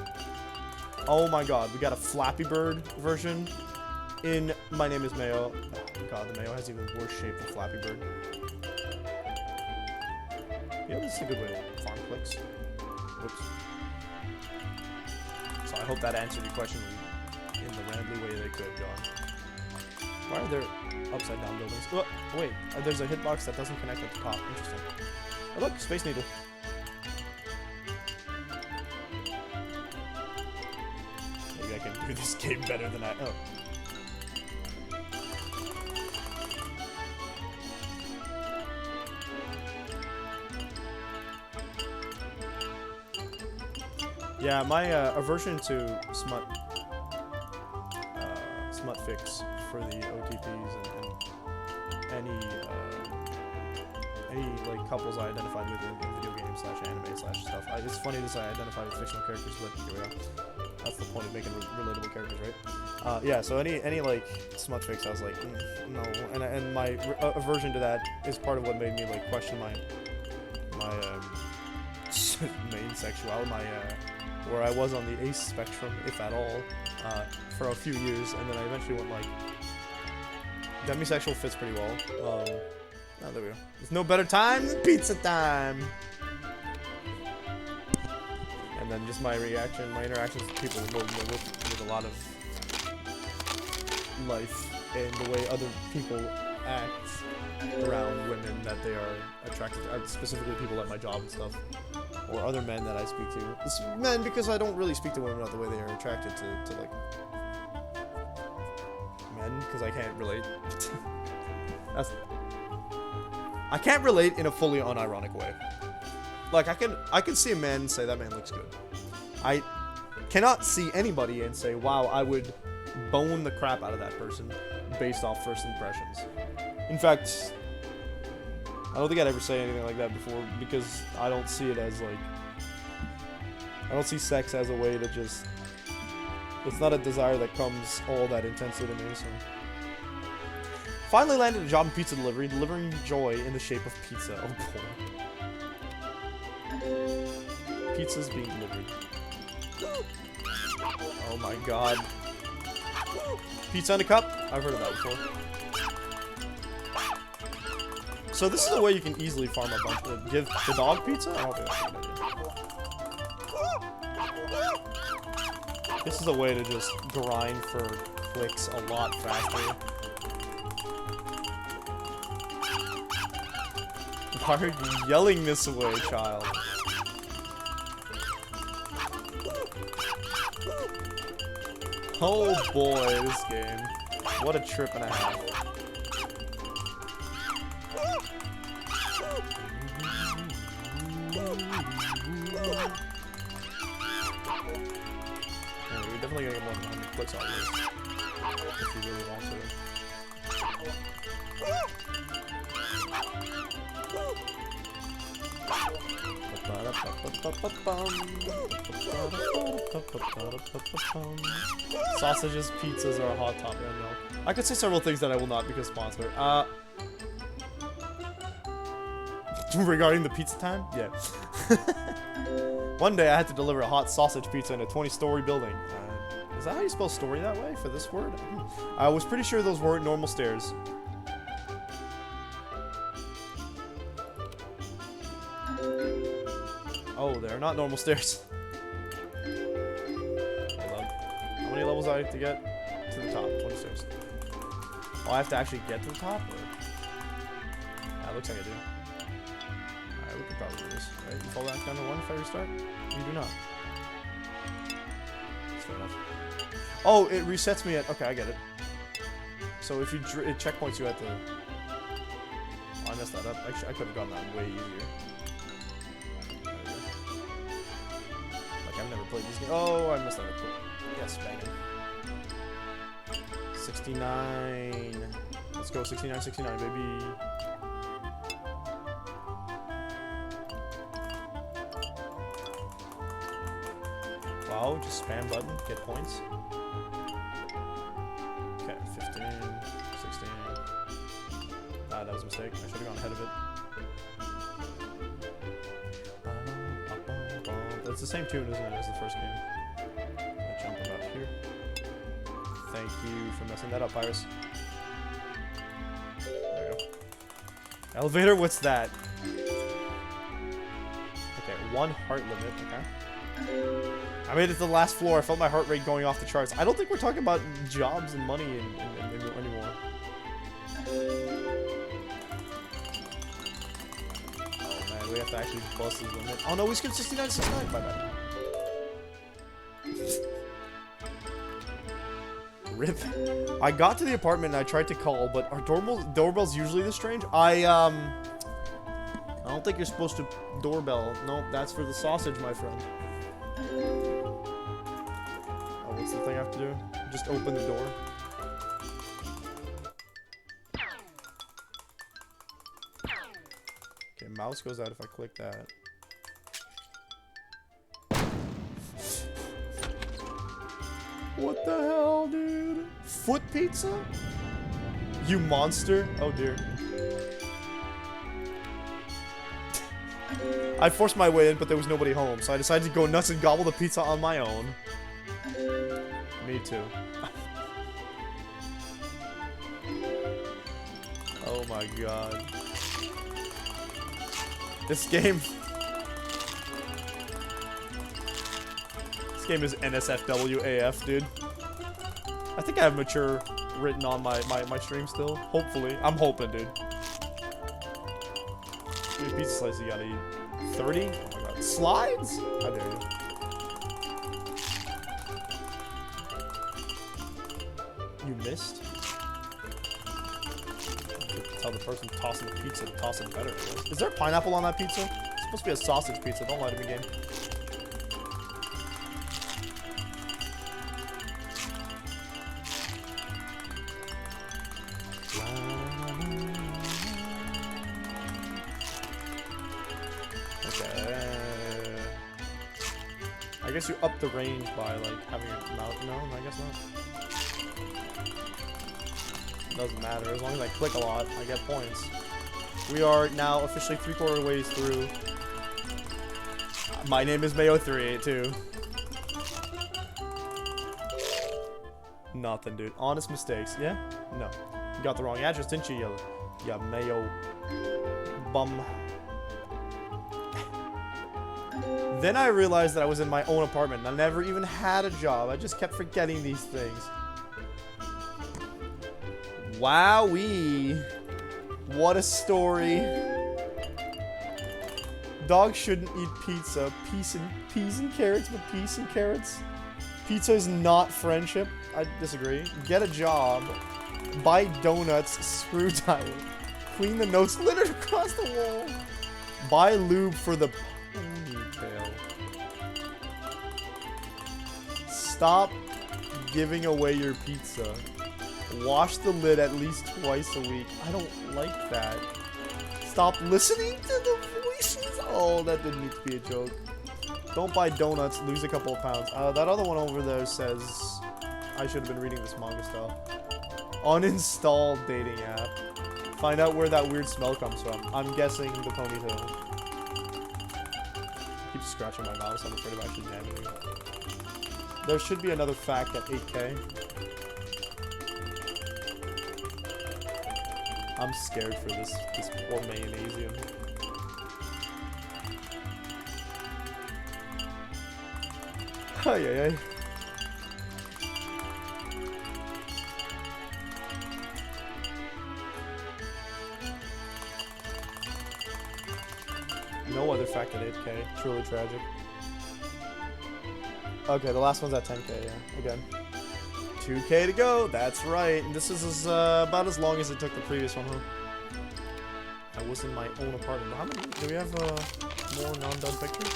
Oh my god, we got a Flappy Bird version in My Name is Mayo. Oh god, the Mayo has even worse shape than Flappy Bird. Yeah, this is a good way to farm clicks. Whoops. So I hope that answered your question in the rambly way they could, John. Why are there upside down buildings? Oh, wait, there's a hitbox that doesn't connect at the top. Interesting. Oh look, Space Needle. Maybe I can do this game better than I... Oh. Yeah, my aversion to smut fix for the OTPs and any like couples I identified with in video games / anime / stuff. It's funny to say I identify with fictional characters, but here we are. That's the point of making relatable characters, right? Yeah. So any like smut fics, I was like, no. And my aversion to that is part of what made me like question my main sexuality, where I was on the ace spectrum, if at all, for a few years, and then I eventually went like, demisexual fits pretty well. Oh, there we go. There's no better time than pizza time. And then just my interactions with people with a lot of life and the way other people act around women that they are attracted to, specifically people at my job and stuff, or other men that I speak to. It's men, because I don't really speak to women not the way they are attracted to like men, because I can't relate. I can't relate in a fully unironic way. Like I can see a man and say that man looks good. I cannot see anybody and say, wow, I would bone the crap out of that person based off first impressions. In fact, I don't think I'd ever say anything like that before, because I don't see it as like, I don't see sex as a way to just, it's not a desire that comes all that intensely to me, so. Finally landed a job in pizza delivery, delivering joy in the shape of pizza. Oh boy. Pizza's being delivered. Oh my god. Pizza in a cup? I've heard of that before. So this is a way you can easily farm a bunch of, give the dog pizza? I don't think that's a good idea. This is a way to just grind for clicks a lot faster. Why are you yelling this away, child? Oh boy, this game. What a trip and a half. Yeah, you're definitely gonna get more than 100 clicks on this. If you really want to. Sausages, pizzas are a hot topic. I know. I could say several things that I will not because sponsor. Regarding the pizza time, yeah. One day I had to deliver a hot sausage pizza in a 20-story building. Is that how you spell story that way for this word? I was pretty sure those weren't normal stairs. Oh, they're not normal stairs. Hold on. How many levels do I have to get? To the top, 20 stairs. Oh, I have to actually get to the top? Or? Yeah, it looks like I do. Alright, we can probably do this. Right? You fall back down to 1 if I restart? You do not. That's fair enough. Oh, it resets me at... Okay, I get it. So if you... It checkpoints you at the... Oh, I messed that up. Actually, I could have gotten that way easier. I've never played these games. Oh, I messed that up. Yes, banging. 69. Let's go 69, 69, baby. Wow, just spam button, get points. Okay, 15, 16. Ah, that was a mistake. I should have gone ahead of it. It's the same tune, isn't it, as the first game? I'll jump about here. Thank you for messing that up, Iris. There we go. Elevator, what's that? Okay, 1 heart limit, okay. I made it to the last floor. I felt my heart rate going off the charts. I don't think we're talking about jobs and money anymore. We have to actually bust his limit. Oh no, we skipped 69, 69. My bad. Rip. I got to the apartment and I tried to call, but our doorbell's usually this strange. I don't think you're supposed to doorbell. Nope, that's for the sausage, my friend. Oh, what's the thing I have to do? Just open the door. mouse goes out if I click that. What the hell, dude? Foot pizza? You monster? Oh dear. I forced my way in, but there was nobody home, so I decided to go nuts and gobble the pizza on my own. Me too. Oh my god. This game is NSFW AF, dude. I think I have mature written on my stream still. Hopefully. I'm hoping, dude. How many pizza slices you gotta eat? 30? Oh my god. Slides? How dare you. You missed? Tell the person tossing the pizza to toss it better. Is there pineapple on that pizza? It's supposed to be a sausage pizza. Don't lie to me, game. Okay. I guess you up the range by like having your mouth. No, I guess not. Doesn't matter. As long as I click a lot, I get points. We are now officially 3/4 ways through. My name is Mayo382. Nothing, dude. Honest mistakes. Yeah? No. You got the wrong address, didn't you, you? Yeah, Mayo bum. Then I realized that I was in my own apartment. I never even had a job. I just kept forgetting these things. Wowee. What a story. Dogs shouldn't eat pizza. Peas and carrots, but peas and carrots. Pizza is not friendship. I disagree. Get a job. Buy donuts. Screw diet. Clean the notes littered across the wall. Buy lube for the ponytail. Stop giving away your pizza. Wash the lid at least twice a week. I don't like that. Stop listening to the voices. Oh, that didn't need to be a joke. Don't buy donuts. Lose a couple of pounds. That other one over there says I should have been reading this manga stuff. Uninstall dating app. Find out where that weird smell comes from. I'm guessing the ponytail. Keep scratching my mouse. I'm afraid of actually damaging it. There should be another fact at 8K. I'm scared for this poor Mayonnaise. Ay, ay, ay. No other fact at 8K. Truly tragic. Okay, the last one's at 10K, yeah. Again. 2K to go, that's right. And this is about as long as it took the previous one, huh? I was in my own apartment. How many? Do we have more non-done pictures?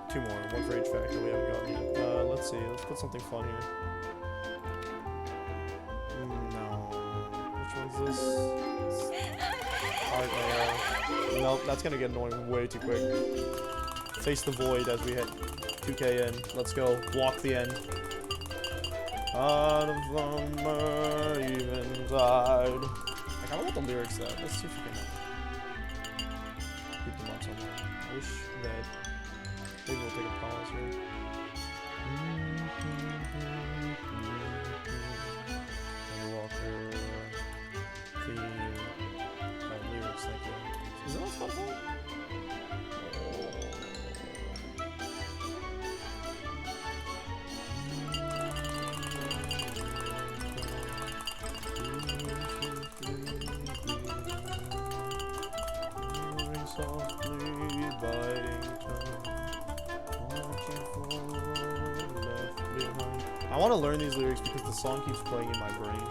2 more. 1 for each factor we haven't gotten yet. Let's see. Let's put something fun here. No. Which one's this? Art arrow. Nope, that's gonna get annoying way too quick. Face the void as we hit 2K in. Let's go. Walk the end. Out of summer eventide. I kinda want the lyrics though. Let's see if we can keep them up somewhere. I wish that maybe we'll take a pause here. Walker theme lyrics, thank you. Is that on Spotify? Softly biting tongue, watching for left behind. I want to learn these lyrics because the song keeps playing in my brain.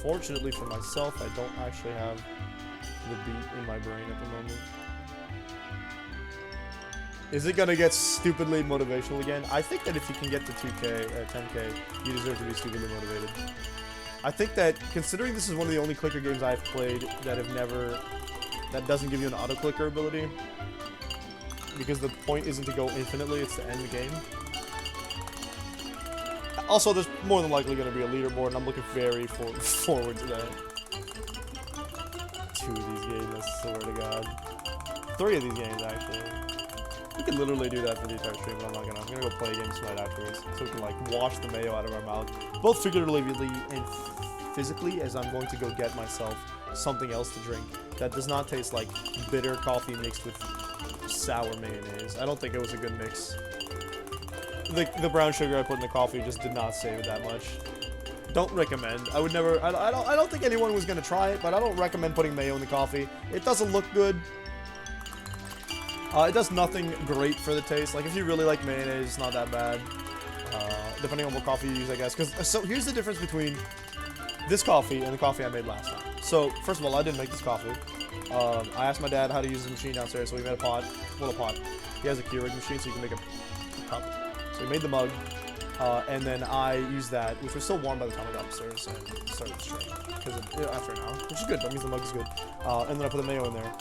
Fortunately for myself, I don't actually have the beat in my brain at the moment. Is it gonna get stupidly motivational again? I think that if you can get to 2K, 10K, you deserve to be stupidly motivated. I think that, considering this is one of the only clicker games I've played that doesn't give you an auto-clicker ability, because the point isn't to go infinitely, it's to end the game. Also, there's more than likely going to be a leaderboard, and I'm looking very forward to that. 2 of these games, I swear to God. 3 of these games, actually. We could literally do that for the entire stream, but I'm not gonna. I'm gonna go play a game tonight afterwards, so we can, like, wash the mayo out of our mouth. Both figuratively and physically, as I'm going to go get myself something else to drink that does not taste like bitter coffee mixed with sour mayonnaise. I don't think it was a good mix. The brown sugar I put in the coffee just did not save it that much. Don't recommend. I would never. I don't think anyone was gonna try it, but I don't recommend putting mayo in the coffee. It doesn't look good. It does nothing great for the taste. Like, if you really like mayonnaise, it's not that bad. Depending on what coffee you use, I guess. So here's the difference between this coffee and the coffee I made last time. So first of all, I didn't make this coffee. I asked my dad how to use the machine downstairs, so we made a pot. Well, a pot. He has a Keurig machine, so you can make a cup. So we made the mug, and then I used that, which was still warm by the time I got upstairs and started the stream. After an hour, which is good. That means the mug is good. And then I put the mayo in there.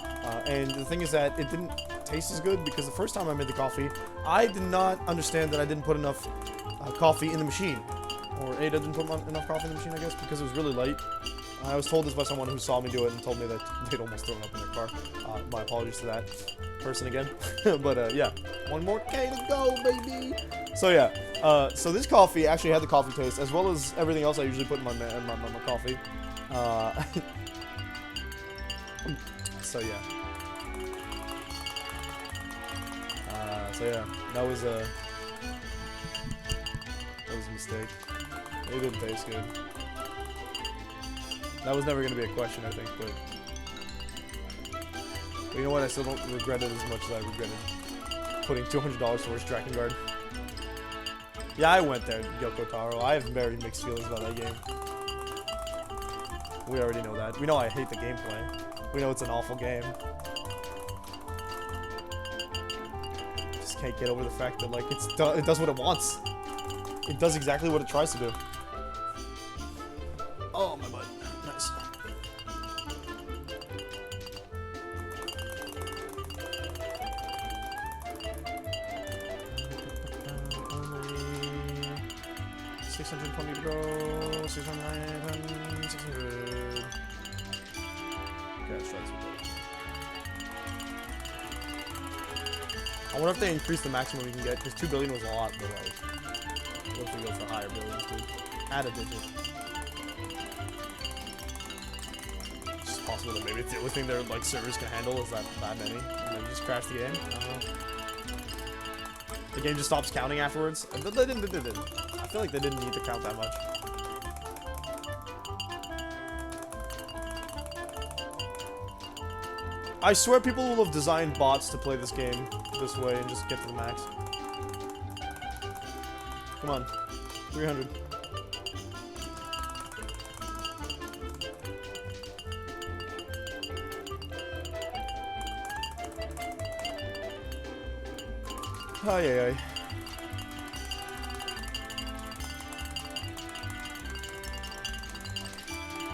And the thing is that it didn't taste as good because the first time I made the coffee, I did not understand that I didn't put enough coffee in the machine. Or Ada didn't put enough coffee in the machine, I guess, because it was really light. I was told this by someone who saw me do it and told me that they'd almost thrown up in their car. My apologies to that person again. But yeah, 1 more K to go, baby! So yeah, so this coffee actually had the coffee taste, as well as everything else I usually put in my coffee. So yeah. That was a mistake. It didn't taste good. That was never going to be a question, I think, but you know what? I still don't regret it as much as I regretted putting $200 towards Drakengard. Yeah, I went there, Yoko Taro. I have very mixed feelings about that game. We already know that. We know I hate the gameplay. We know it's an awful game. Just can't get over the fact that, like, it does what it wants. It does exactly what it tries to do. Oh, my butt. Nice. Only 620 to go. 609, 600. Okay, let's try this one. I wonder if they increase the maximum you can get, because 2 billion was a lot, but like, what if we go for higher billions, dude? Add a digit. It's just possible that maybe it's the only thing their, like, servers can handle is that many, and then you just crash the game. I don't know. The game just stops counting afterwards. They didn't. I feel like they didn't need to count that much. I swear people will have designed bots to play this game this way and just get to the max. Come on. 300. Ay.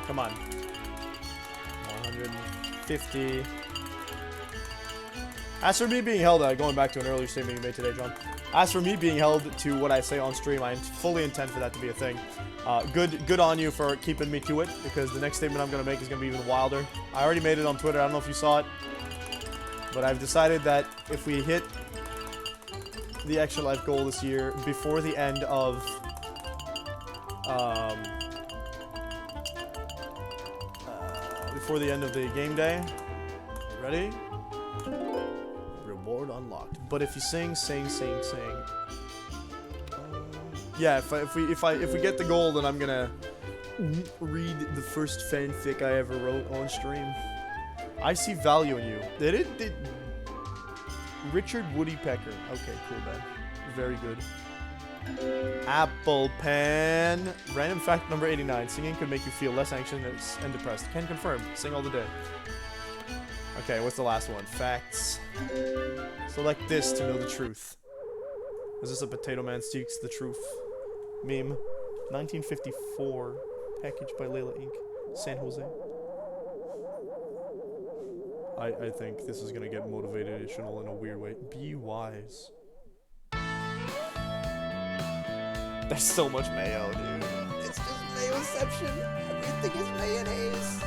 Come on. 150. As for me being held, going back to an earlier statement you made today, John. As for me being held to what I say on stream, I fully intend for that to be a thing. Good on you for keeping me to it, because the next statement I'm going to make is going to be even wilder. I already made it on Twitter. I don't know if you saw it. But I've decided that if we hit the extra life goal this year before the end of the game day. Ready? Reward unlocked. But if you sing. Yeah, if we get the goal, then I'm gonna read the first fanfic I ever wrote on stream. I see value in you. Did Richard Woodpecker. Okay, cool, man. Very good. Apple Pan. Random fact number 89. Singing could make you feel less anxious and depressed. Can confirm. Sing all the day. Okay, what's the last one? Facts. Select this to know the truth. Is this a Potato Man Seeks the Truth meme? 1954. Packaged by Layla Inc. San Jose. I think this is gonna get motivational in a weird way. Be wise. There's so much mayo, dude. It's just mayoception. Everything is mayonnaise.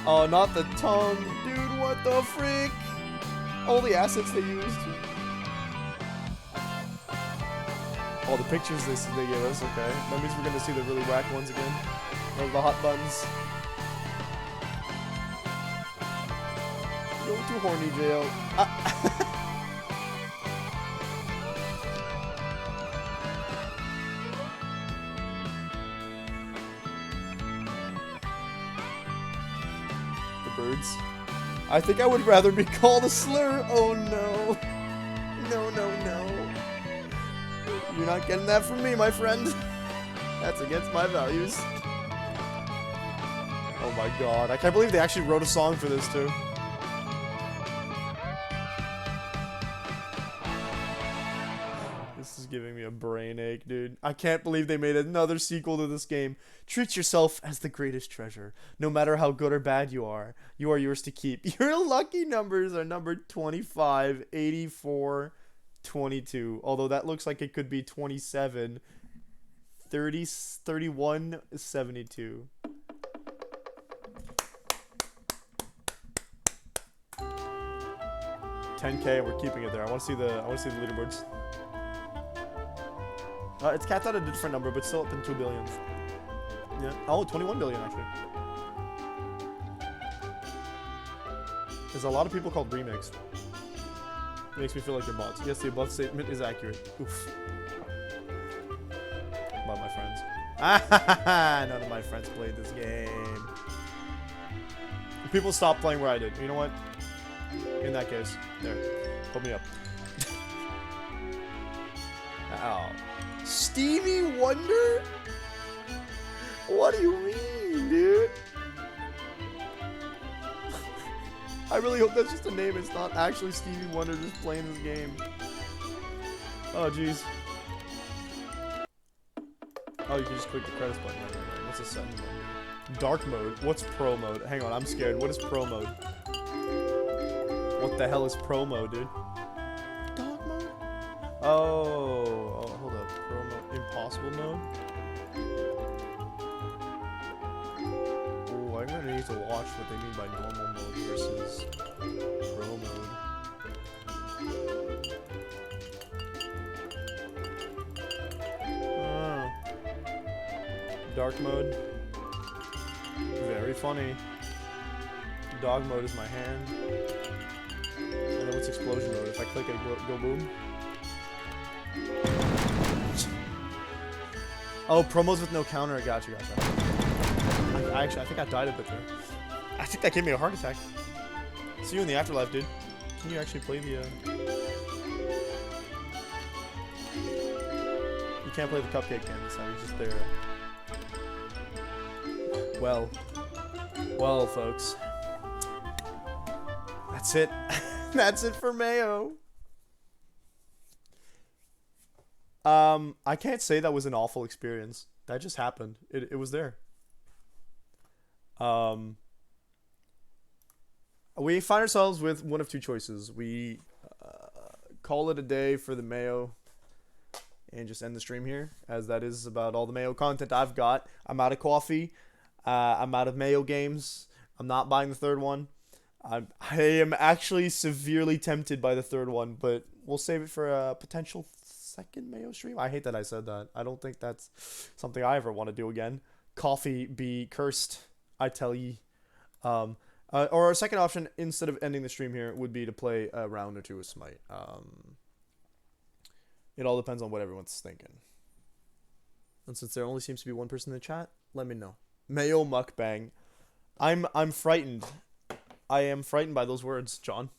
Oh, not the tongue. Dude, what the frick? All the assets they used. All the pictures they gave us, okay. That means we're gonna see the really whack ones again. Or the hot buns. Go to horny jail. The birds. I think I would rather be called a slur. Oh no. No, no, no. You're not getting that from me, my friend. That's against my values. Oh my god. I can't believe they actually wrote a song for this, too. This is giving me a brain ache, dude. I can't believe they made another sequel to this game. Treat yourself as the greatest treasure. No matter how good or bad you are yours to keep. Your lucky numbers are numbered 25, 84, 22. Although that looks like it could be 27, 30, 31, 72. $10K, we're keeping it there. I want to see the leaderboards. It's capped at a different number, but still up in 2 billion. Yeah. Oh, 21 billion actually. There's a lot of people called remix. Makes me feel like they're bots. Yes, the above statement is accurate. Oof. About my friends. None of my friends played this game. People stopped playing where I did. You know what? In that case, there. Put me up. Ow. Stevie Wonder? What do you mean, dude? I really hope that's just a name. It's not actually Stevie Wonder just playing this game. Oh, jeez. Oh, you can just click the credits button. Right. What's the setting mode? Dark mode. What's pro mode? Hang on, I'm scared. What is pro mode? What the hell is pro mode, dude? Dark mode? Oh, hold up. Pro mode. Impossible mode? Oh, I'm gonna need to watch what they mean by normal mode versus pro mode. Oh. Dark mode. Very funny. Dog mode is my hand. And then what's explosion mode? If I click it, go boom. Oh, promos with no counter. Gotcha. I think I died a bit there. I think that gave me a heart attack. See you in the afterlife, dude. Can you actually play the, You can't play the cupcake game this time. He's just there. Well, folks. That's it. That's it for Mayo. I can't say that was an awful experience. That just happened. It was there. We find ourselves with one of two choices. We call it a day for the Mayo and just end the stream here, as that is about all the Mayo content I've got. I'm out of coffee. I'm out of Mayo games. I'm not buying the third one. I am actually severely tempted by the third one, but we'll save it for a potential second Mayo stream. I hate that I said that. I don't think that's something I ever want to do again. Coffee be cursed, I tell ye. Or our second option, instead of ending the stream here, would be to play a round or two of Smite. It all depends on what everyone's thinking. And since there only seems to be one person in the chat, let me know. Mayo mukbang. I'm frightened. I am frightened by those words, John.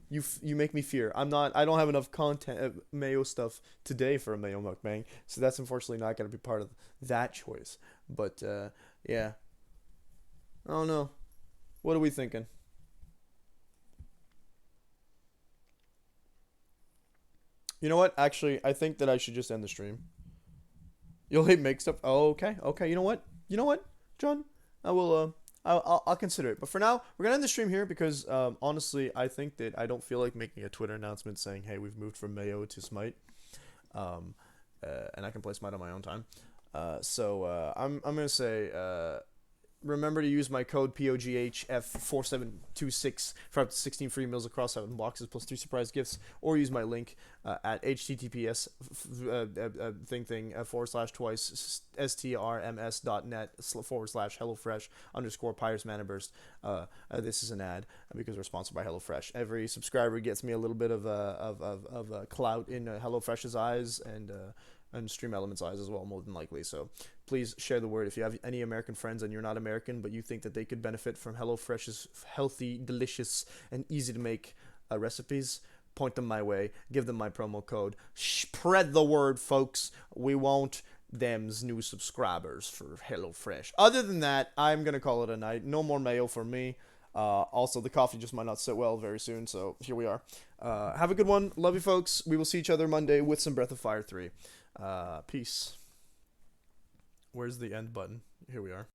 You make me fear. I don't have enough content, Mayo stuff today for a Mayo mukbang, so that's unfortunately not going to be part of that choice. But, yeah. I don't know. What are we thinking? You know what? Actually, I think that I should just end the stream. You'll hate make stuff. Oh, okay. Okay. You know what? You know what, John? I will. I'll consider it. But for now, we're gonna end the stream here because honestly, I think that I don't feel like making a Twitter announcement saying, "Hey, we've moved from Mayo to Smite," and I can play Smite on my own time. So I'm gonna say remember to use my code POGHF4726 for up to 16 free meals across 7 boxes plus 3 surprise gifts, or use my link at https /twice strms.net/HelloFresh _Pirates Mana Burst. This is an ad because we're sponsored by HelloFresh. Every subscriber gets me a little bit of clout in HelloFresh's eyes and Stream Elements eyes as well, more than likely. So please share the word. If you have any American friends and you're not American, but you think that they could benefit from HelloFresh's healthy, delicious, and easy to make recipes, point them my way. Give them my promo code. Spread the word, folks. We want them's new subscribers for HelloFresh. Other than that, I'm going to call it a night. No more mayo for me. Also, the coffee just might not sit well very soon, so here we are. Have a good one. Love you, folks. We will see each other Monday with some Breath of Fire 3. Peace. Where's the end button? Here we are.